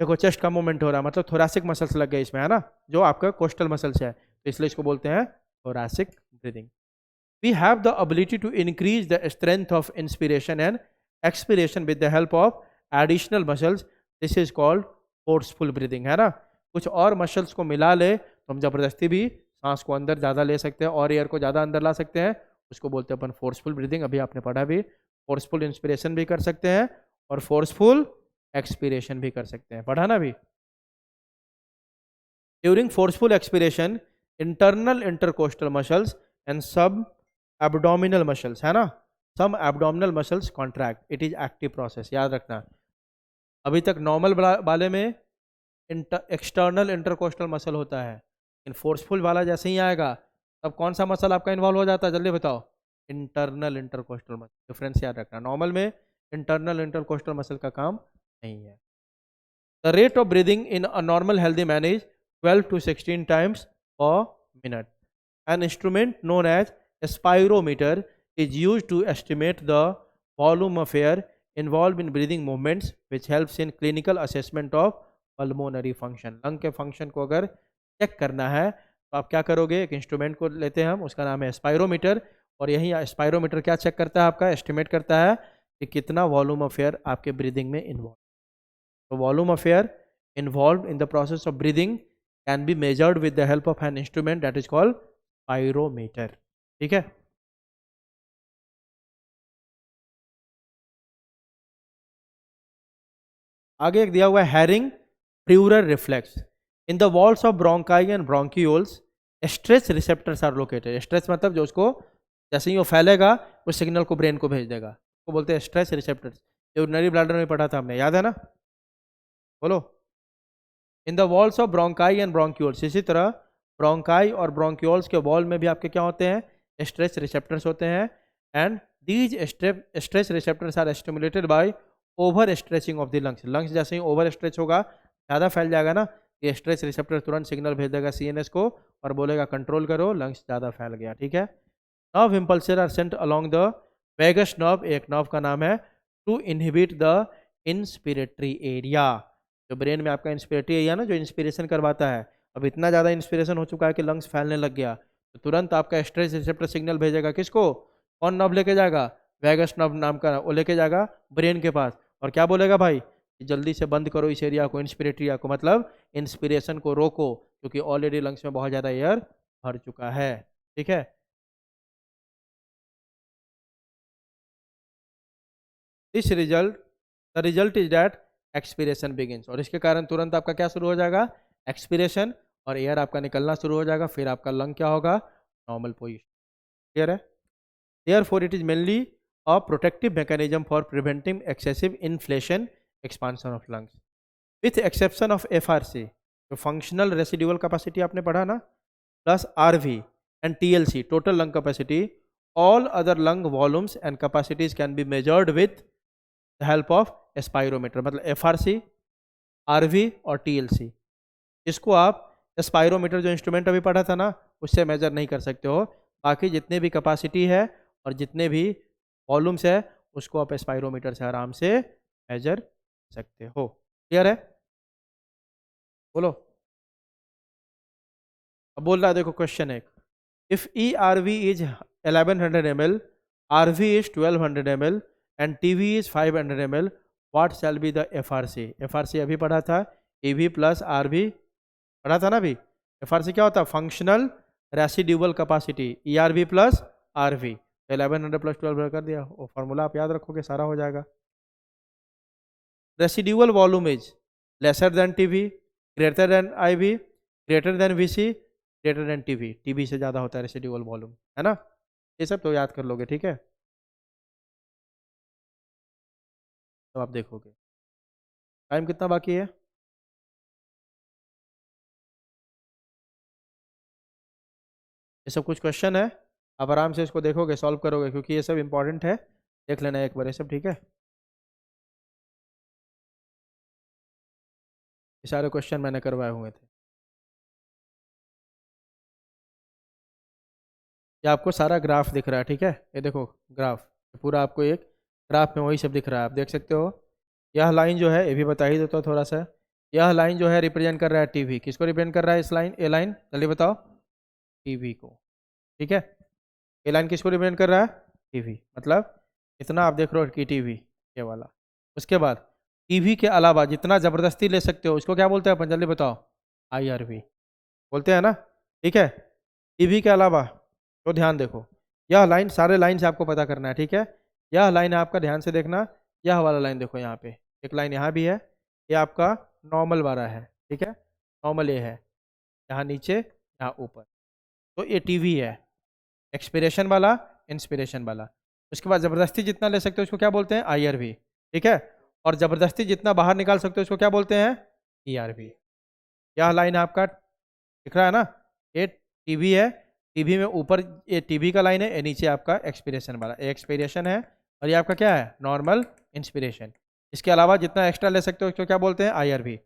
देखो चेस्ट का मूवमेंट हो रहा है, मतलब थोरैसिक मसल्स लग गए इसमें, है ना, जो आपका कोस्टल मसल्स है, तो इसलिए इसको बोलते हैं thoracic breathing. We have the ability to increase the strength of inspiration and expiration with the help of additional muscles. This is called forceful breathing, है ना. कुछ और मसल्स को मिला ले तो हम जबरदस्ती भी सांस को अंदर ज़्यादा ले सकते हैं और एयर को ज़्यादा अंदर ला सकते हैं, उसको बोलते हैं अपन फोर्सफुल ब्रीदिंग. अभी आपने पढ़ा भी, फोर्सफुल इंस्पिरेशन भी कर सकते हैं और फोर्सफुल एक्सपिरेशन भी कर सकते हैं, पढ़ा ना भी. During forceful expiration internal intercostal muscles and सब एब्डोमिनल मसल्स, है ना, some abdominal muscles contract. It is active process, याद रखना. अभी तक नॉर्मल वाले में एक्सटर्नल इंटरकोस्टल मसल होता है, इन फोर्सफुल वाला जैसे ही आएगा तब कौन सा मसल आपका इन्वॉल्व हो जाता है, जल्दी बताओ. Internal intercostal muscle. डिफरेंस याद रखना, नॉर्मल में इंटरनल इंटरकोस्टल मसल का काम नहीं है. The rate of breathing in a normal healthy man is 12 to 16 times per minute. An instrument known as a spirometer is used to estimate the volume of air involved in breathing movements, which helps in clinical assessment of pulmonary function. Lung के function को अगर check करना है तो आप क्या करोगे, एक इंस्ट्रूमेंट को लेते हैं हम, उसका नाम है स्पायरोमीटर, और यही स्पायरोमीटर क्या चेक करता है, आपका एस्टिमेट करता है कि कितना वॉल्यूम ऑफ एयर आपके ब्रीदिंग में इन्वॉल्व. तो volume of air involved in the process of breathing can be measured with the help of an instrument that is called spirometer. ठीक है. आगे एक दिया हुआ है Hering Breuer reflex. In the walls of bronchi and bronchioles stress receptors are located. Stress मतलब जो उसको जैसे ही वो फैलेगा उस सिग्नल को ब्रेन को भेज देगा, वो बोलते हैं स्ट्रेस रिसेप्टर्स. यूरिनरी ब्लैडर में पढ़ा था हमने, याद है ना, बोलो. इन the walls of bronchi and bronchioles, इसी तरह ब्रोंकाई और ब्रोंक्यूल्स के वॉल में भी आपके क्या होते हैं, स्ट्रेस रिसेप्टर्स होते हैं. And these stress receptors are stimulated by over stretching of the lungs. Lungs जैसे ही ओवर स्ट्रेच होगा, ज़्यादा फैल जाएगा ना, ये स्ट्रेस रिसेप्टर तुरंत सिग्नल भेज देगा सीएनएस को और बोलेगा कंट्रोल करो, लंग्स ज़्यादा फैल गया. ठीक है. Nerve impulses are sent along the vagus nerve. एक नर्व का नाम है to inhibit the inspiratory area. जो ब्रेन में आपका इंस्पिरेटरी एरिया ना, जो इंस्पिरेशन करवाता है, अब इतना ज़्यादा इंस्पिरेशन हो चुका है कि लंग्स फैलने लग गया, तो तुरंत आपका स्ट्रेस रिसेप्टर सिग्नल भेजेगा किसको, कौन नर्व लेके जाएगा, वैगस नर्व नाम का वो लेके जाएगा ब्रेन के पास, और क्या बोलेगा भाई कि जल्दी से बंद करो इस एरिया को, इंस्पिरेटरी एरिया को, मतलब इंस्पिरेशन को रोको, क्योंकि ऑलरेडी लंग्स में बहुत ज़्यादा एयर भर चुका है. ठीक है. This result the result is that expiration begins. और इसके कारण तुरंत आपका क्या शुरू हो जाएगा, एक्सपिरेशन, और एयर आपका निकलना शुरू हो जाएगा. फिर आपका लंग क्या होगा, नॉर्मल पोजिशन. क्लियर है. Therefore it is mainly a protective mechanism for preventing excessive inflation expansion of lungs, with exception of FRC. तो फंक्शनल रेसिडुअल कैपेसिटी आपने पढ़ा ना, plus RV and TLC, total lung capacity. All other lung volumes and capacities can be measured with the help of spirometer. मतलब FRC, RV और TLC, इसको आप spirometer जो instrument अभी पढ़ा था ना, उससे मेजर नहीं कर सकते हो. बाकी जितने भी कैपेसिटी है और जितने भी वॉल्यूम्स है, उसको आप स्पायरोमीटर से आराम से मेजर सकते हो. क्लियर है, बोलो. अब बोल रहा है, देखो क्वेश्चन एक, if E R V is 1100 ml, R V is 1200 ml and T V is 500 ml, what shall be the F R C. F R C अभी पढ़ा था, E V plus R V पढ़ा था ना अभी. F R सी क्या होता है, functional residual capacity, E R V plus R V. 1100 plus 1200 कर दिया, वो फॉर्मूला आप याद रखोगे, सारा हो जाएगा. Residual volume is lesser than T V, greater than I V, greater than V C, greater than T V. T V से ज़्यादा होता है रेसिड्यूअल वॉल्यूम, है ना. ये सब तो याद कर लोगे. ठीक है. तो आप देखोगे टाइम कितना बाकी है. ये सब कुछ क्वेश्चन है, आप आराम से इसको देखोगे, सॉल्व करोगे, क्योंकि ये सब इंपॉर्टेंट है. देख लेना एक बार ये सब. ठीक है. ये सारे क्वेश्चन मैंने करवाए हुए थे. ये आपको सारा ग्राफ दिख रहा है. ठीक है. ये देखो ग्राफ, पूरा आपको एक ग्राफ में वही सब दिख रहा है, आप देख सकते हो. यह लाइन जो है, ये भी बता ही देता हूँ थोड़ा सा, यह लाइन जो है रिप्रेजेंट कर रहा है टीवी। किसको रिप्रेजेंट कर रहा है इस लाइन, ए लाइन, जल्दी बताओ, टीवी को। ठीक है, ए लाइन किसको रिप्रेजेंट कर रहा है, टीवी। मतलब इतना आप देख रहे हो कि टीवी, ये वाला। उसके बाद टीवी के अलावा जितना ज़बरदस्ती ले सकते हो उसको क्या बोलते हैं अपन, जल्दी बताओ, IRV बोलते हैं ना। ठीक है, टीवी के अलावा, तो ध्यान देखो, यह लाइन, सारे लाइन से आपको पता करना है। ठीक है, यह लाइन है आपका, ध्यान से देखना, यह वाला लाइन देखो, यहाँ पे एक लाइन यहाँ भी है, ये आपका नॉर्मल वाला है। ठीक है, नॉर्मल ये है, यहाँ नीचे यहाँ ऊपर, तो ये टीवी है, एक्सपिरेशन वाला, इंस्पिरेशन वाला। उसके बाद ज़बरदस्ती जितना ले सकते हो उसको क्या बोलते हैं, IRV। ठीक है, और ज़बरदस्ती जितना बाहर निकाल सकते हो उसको क्या बोलते हैं, ERV। यह लाइन आपका दिख रहा है ना, ये टीवी है, टीवी में ऊपर ये टीवी का लाइन है, ये नीचे आपका एक्सपिरेशन वाला, ये एक्सपिरेशन है, और ये आपका क्या है, नॉर्मल इंस्पिरेशन। इसके अलावा जितना एक्स्ट्रा ले सकते हो उसको क्या बोलते हैं, IRV।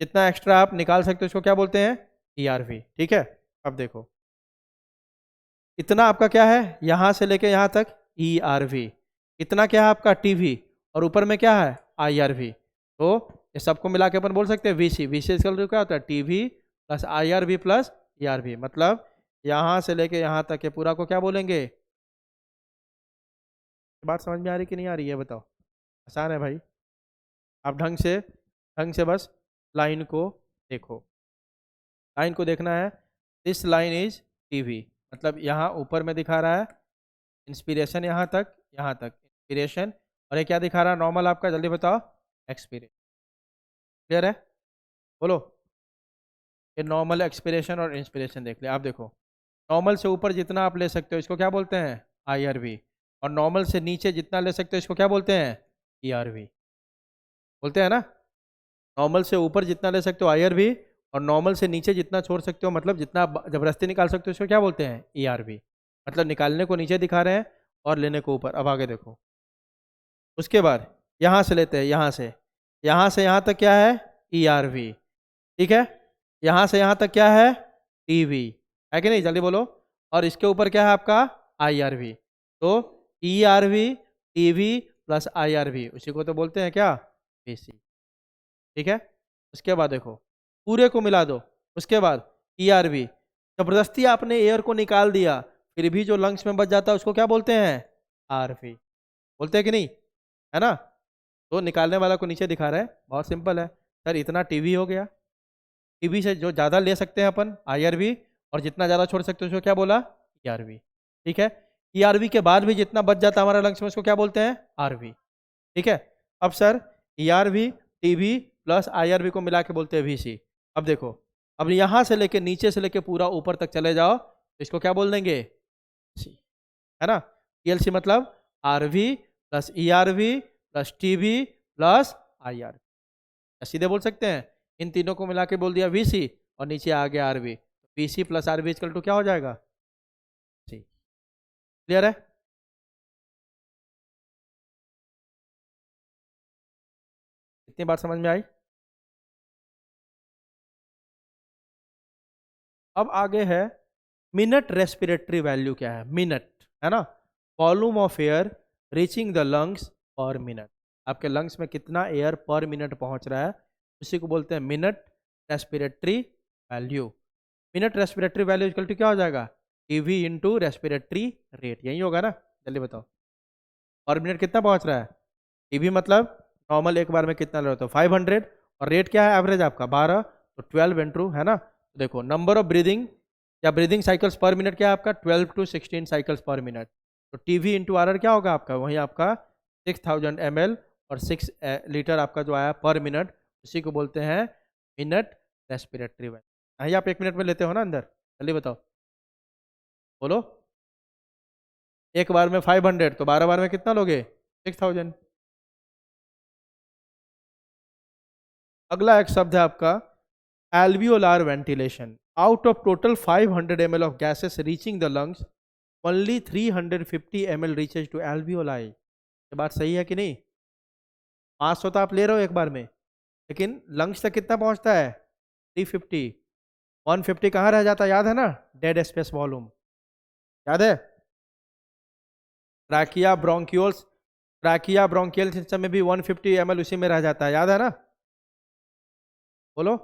जितना एक्स्ट्रा आप निकाल सकते हो उसको क्या बोलते हैं, ERV। ठीक है, अब देखो, इतना आपका क्या है, यहाँ से लेके यहाँ तक ERV, इतना क्या है आपका टीवी, और ऊपर में क्या है, IRV। तो ये सबको मिला के अपन बोल सकते हैं VC। VC इसका क्या होता है, TV plus IRV plus ERV। मतलब यहाँ से लेके यहाँ तक के पूरा को क्या बोलेंगे। बात समझ में आ रही कि नहीं आ रही है, बताओ। आसान है भाई, आप ढंग से बस लाइन को देखो, लाइन को देखना है। दिस लाइन इज टीवी, मतलब यहाँ ऊपर में दिखा रहा है इंस्पिरेशन, यहाँ तक इंस्पिरेशन, और ये क्या दिखा रहा है, नॉर्मल आपका, जल्दी बताओ, एक्सपीरियंस। क्लियर है, बोलो। ये नॉर्मल, एक्सपिरेशन और इंस्पिरेशन देख लिया। आप देखो, नॉर्मल से ऊपर जितना आप ले सकते हो इसको क्या बोलते हैं, IRV, और नॉर्मल से नीचे जितना ले सकते हो इसको क्या बोलते हैं, ERV। बोलते हैं ना, नॉर्मल से ऊपर जितना ले सकते हो IRV, और नॉर्मल से नीचे जितना छोड़ सकते हो, मतलब जितना जबरदस्ती निकाल सकते हो इसको क्या बोलते हैं, ERV। मतलब निकालने को नीचे दिखा रहे हैं और लेने को ऊपर। अब आगे देखो, उसके बाद यहाँ से लेते हैं, यहाँ से यहाँ तक क्या है, ERV। ठीक है, यहाँ से यहाँ तक क्या है, टीवी, है कि नहीं, जल्दी बोलो। और इसके ऊपर क्या है आपका, IRV। तो ERV, टीवी प्लस IRV, उसी को तो बोलते हैं क्या, VC। ठीक है, उसके बाद देखो, पूरे को मिला दो। उसके बाद ERV, जबरदस्ती आपने एयर को निकाल दिया, फिर भी जो लंग्स में बच जाता है उसको क्या बोलते हैं, RV। बोलते हैं कि नहीं, है ना। तो निकालने वाला को नीचे दिखा रहा है, बहुत सिंपल है सर, इतना टीवी हो गया। टीवी से जो ज़्यादा ले सकते हैं अपन, IRV, और जितना ज़्यादा छोड़ सकते हैं उसको क्या बोला, ERV। ठीक है, ERV के बाद भी जितना बच जाता है हमारा लंग्स में उसको क्या बोलते हैं, RV। ठीक है, अब sir ERV, TV plus IRV को मिला के बोलते हैं VC। अब देखो, अब यहाँ से लेके नीचे से लेके पूरा ऊपर तक चले जाओ तो इसको क्या बोल देंगे, सी, है ना। PLC मतलब RV plus ERV plus TV plus IRV, सीधे बोल सकते हैं। इन तीनों को मिला के बोल दिया VC, और नीचे आ गया RV। VC plus RV equal to क्या हो जाएगा, सी। क्लियर है, इतनी बात समझ में आई। अब आगे है मिनट रेस्पिरेटरी वैल्यू, क्या है, मिनट, है ना। Volume of air reaching the lungs पर मिनट, आपके लंग्स में कितना एयर पर मिनट पहुंच रहा है, उसी को बोलते हैं minute respiratory value. Minute respiratory value equal to क्या हो जाएगा, टीवी इंटू रेस्पिरेटरी रेट, यही होगा ना, जल्दी बताओ। पर मिनट कितना पहुंच रहा है, टीवी मतलब नॉर्मल एक बार में कितना ले रहे हो, 500, और रेट क्या है एवरेज आपका 12, तो 12 इंटू, है ना। तो देखो नंबर ऑफ ब्रीदिंग या ब्रीदिंग साइकिल्स पर मिनट क्या है आपका, 12 to 16 साइकिल्स पर मिनट। तो टीवी इंटू RR क्या होगा आपका, वहीं आपका 6000 ml और 6 लीटर आपका जो आया पर मिनट, उसी को बोलते हैं मिनट रेस्पिरेटरी वैल्यू। यही आप 1 मिनट में लेते हो ना अंदर, जल्दी बताओ, बोलो। एक बार में 500, तो 12 बार में कितना लोगे, 6000। अगला एक शब्द है आपका alveolar ventilation। Out of total 500 ml of gases reaching the lungs, only 350 ml reaches to alveoli। ये बात सही है कि नहीं, 500 तो आप ले रहे हो एक बार में, लेकिन लंग्स तक कितना पहुंचता है, 350। 150 कहाँ रह जाता है, याद है ना, डेड स्पेस वॉल्यूम, याद है। Trachea bronchioles, trachea bronchial system में भी 150 ml उसी में रह जाता है, याद है ना। बोलो।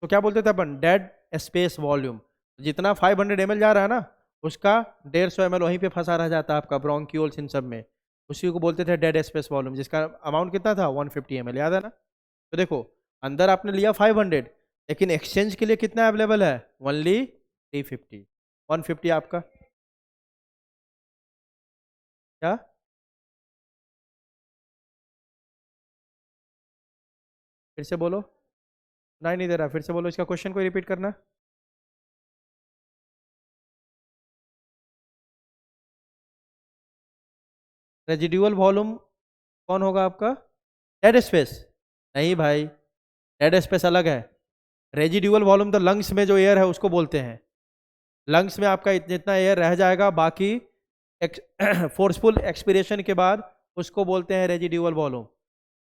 तो क्या बोलते थे अपन, डेड स्पेस वॉल्यूम। जितना 500 ml जा रहा है ना, उसका 150 ml वहीं पे फंसा रह जाता है आपका ब्रोंक्यूल्स इन सब में, उसी को बोलते थे डेड स्पेस वॉल्यूम, जिसका अमाउंट कितना था 150 ml, याद है ना। तो देखो, अंदर आपने लिया 500, लेकिन एक्सचेंज के लिए कितना अवेलेबल है, ओनली 350। 150 आपका क्या, फिर से बोलो। नहीं दे रहा, फिर से बोलो, इसका क्वेश्चन को रिपीट करना। रेजिडुअल वॉल्यूम कौन होगा आपका, डेड स्पेस। नहीं भाई, डेड स्पेस अलग है। रेजिडुअल वॉल्यूम तो लंग्स में जो एयर है उसको बोलते हैं। लंग्स में आपका जितना एयर रह जाएगा बाकी फोर्सफुल एक्सपिरेशन के बाद, उसको बोलते हैं रेजिडुअल वॉल्यूम,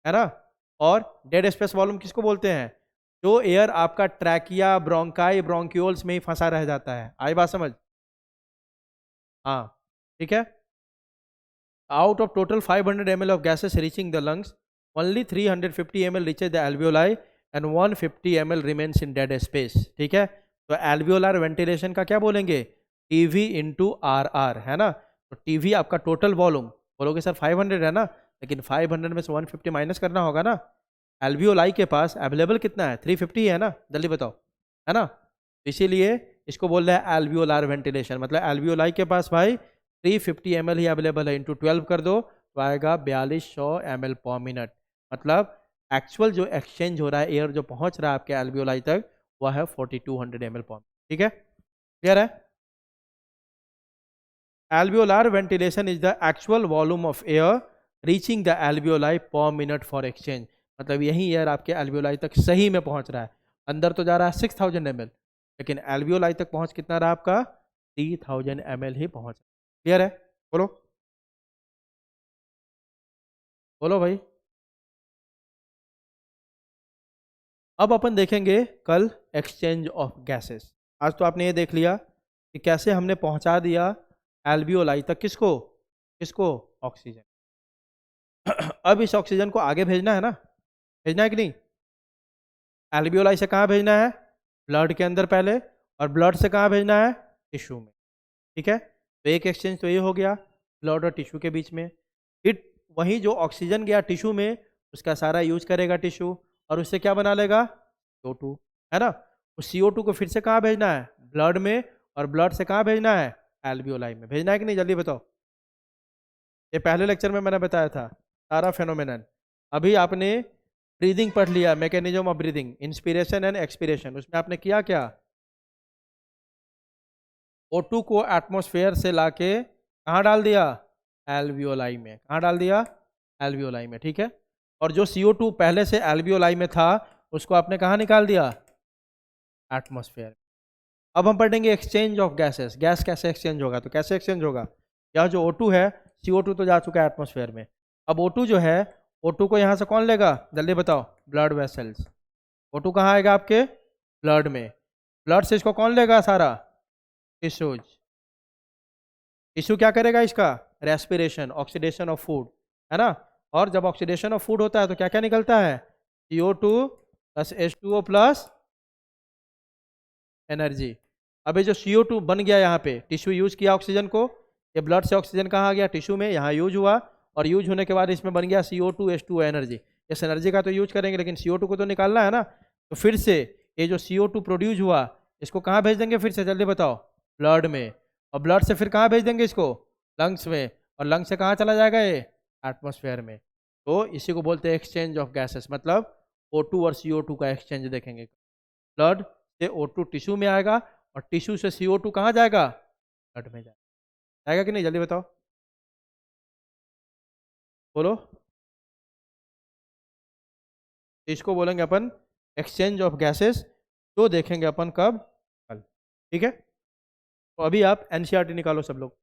है ना। और डेड स्पेस वॉल्यूम किसको बोलते हैं, जो एयर आपका ट्रैकिया, ब्रोंकाई, ब्रोंक्यूल्स में ही फंसा रह जाता है। आई बात समझ, हाँ, ठीक है। Out of total 500 ml of gases reaching the lungs, only 350 ml reaches the alveoli and 150 ml remains in dead space। ठीक है, तो एल्वियोलार वेंटिलेशन का क्या बोलेंगे, टीवी इंटू आर आर, है ना। तो टीवी आपका टोटल वॉल्यूम, बोलोगे सर 500 है ना, लेकिन 500 में से 150 माइनस करना होगा ना। एल्वियोलाई के पास अवेलेबल कितना है, 350 है ना, जल्दी बताओ, है ना। इसीलिए इसको बोल रहे हैं एल्वियोलार वेंटिलेशन, मतलब एल्वियोलाई के पास भाई 350 ml ही अवेलेबल है, इंटू 12 कर दो तो आएगा 4200 ml पर मिनट। मतलब एक्चुअल जो एक्सचेंज हो रहा है, एयर जो पहुंच रहा है आपके एल्वियोलाई तक, वह है 4200 ml पर। ठीक है, क्लियर है। Alveolar ventilation is the actual volume of air reaching the alveoli per minute for exchange. मतलब यही एयर आपके एल्वियोलाई तक सही में पहुंच रहा है। अंदर तो जा रहा है 6000 ml, लेकिन एल्वियोलाई तक पहुंच कितना रहा आपका, 3000 ml ही पहुंच। क्लियर है, बोलो बोलो भाई। अब अपन देखेंगे कल एक्सचेंज ऑफ गैसेस। आज तो आपने ये देख लिया कि कैसे हमने पहुंचा दिया एल्वियोलाई तक, किसको किसको, ऑक्सीजन। अब इस ऑक्सीजन को आगे भेजना है ना, भेजना है कि नहीं। एल्वियोलाई से कहाँ भेजना है, ब्लड के अंदर पहले, और ब्लड से कहाँ भेजना है, टिश्यू में। ठीक है, तो एक एक्सचेंज तो ये हो गया ब्लड और टिश्यू के बीच में। फिर वही जो ऑक्सीजन गया टिश्यू में, उसका सारा यूज करेगा टिश्यू, और उससे क्या बना लेगा, CO2, है ना। उस CO2 को फिर से कहाँ भेजना है, ब्लड में, और ब्लड से कहाँ भेजना है, एल्वियोलाई में। भेजना है कि नहीं, जल्दी बताओ। ये पहले लेक्चर में मैंने बताया था सारा फेनोमेनन। अभी आपने ब्रीदिंग पढ़ लिया, mechanism of breathing, inspiration and expiration. उसमें आपने किया क्या, O2 को एटमॉस्फेयर से लाके कहाँ डाल दिया, एल्वियोलाई में। कहाँ डाल दिया, एल्वियोलाई में, ठीक है। और जो CO2 पहले से एल्वियोलाई में था, उसको आपने कहाँ निकाल दिया, एटमॉस्फेयर। अब हम पढ़ेंगे एक्सचेंज ऑफ गैसेस। गैस कैसे एक्सचेंज होगा, तो कैसे एक्सचेंज होगा, यह जो O2 है, CO2 तो जा चुका है एटमॉस्फेयर में। अब O2 जो है, O2 को यहाँ से कौन लेगा, जल्दी बताओ, ब्लड वेसल्स। O2 कहाँ आएगा आपके, ब्लड में। ब्लड से इसको कौन लेगा सारा, टिश्यूज। टिश्यू क्या करेगा इसका, रेस्पिरेशन, ऑक्सीडेशन ऑफ फूड, है ना। और जब ऑक्सीडेशन ऑफ फूड होता है तो क्या क्या निकलता है, CO2 plus H2O plus energy. अब ये जो CO2 बन गया यहाँ पे, टिश्यू यूज किया ऑक्सीजन को, ये ब्लड से ऑक्सीजन कहाँ आ गया, टिश्यू में, यहाँ यूज हुआ, और यूज होने के बाद इसमें बन गया CO2 H2O एनर्जी। इस एनर्जी का तो यूज करेंगे, लेकिन CO2 को तो निकालना है ना। तो फिर से ये जो CO2 प्रोड्यूस हुआ, इसको कहाँ भेज देंगे, फिर से जल्दी बताओ, ब्लड में। और ब्लड से फिर कहाँ भेज देंगे इसको, लंग्स में। और लंग्स से कहाँ चला जाएगा ये, एटमॉस्फेयर में। तो इसी को बोलते हैं एक्सचेंज ऑफ गैसेस। मतलब O2 और CO2 का एक्सचेंज देखेंगे। ब्लड से O2 टिश्यू में आएगा, और टिश्यू से CO2 कहाँ जाएगा, ब्लड में जाएगा कि नहीं, जल्दी बताओ, बोलो। इसको बोलेंगे अपन एक्सचेंज ऑफ गैसेस, तो देखेंगे अपन कब, कल। ठीक है, तो अभी आप NCERT निकालो सब लोग।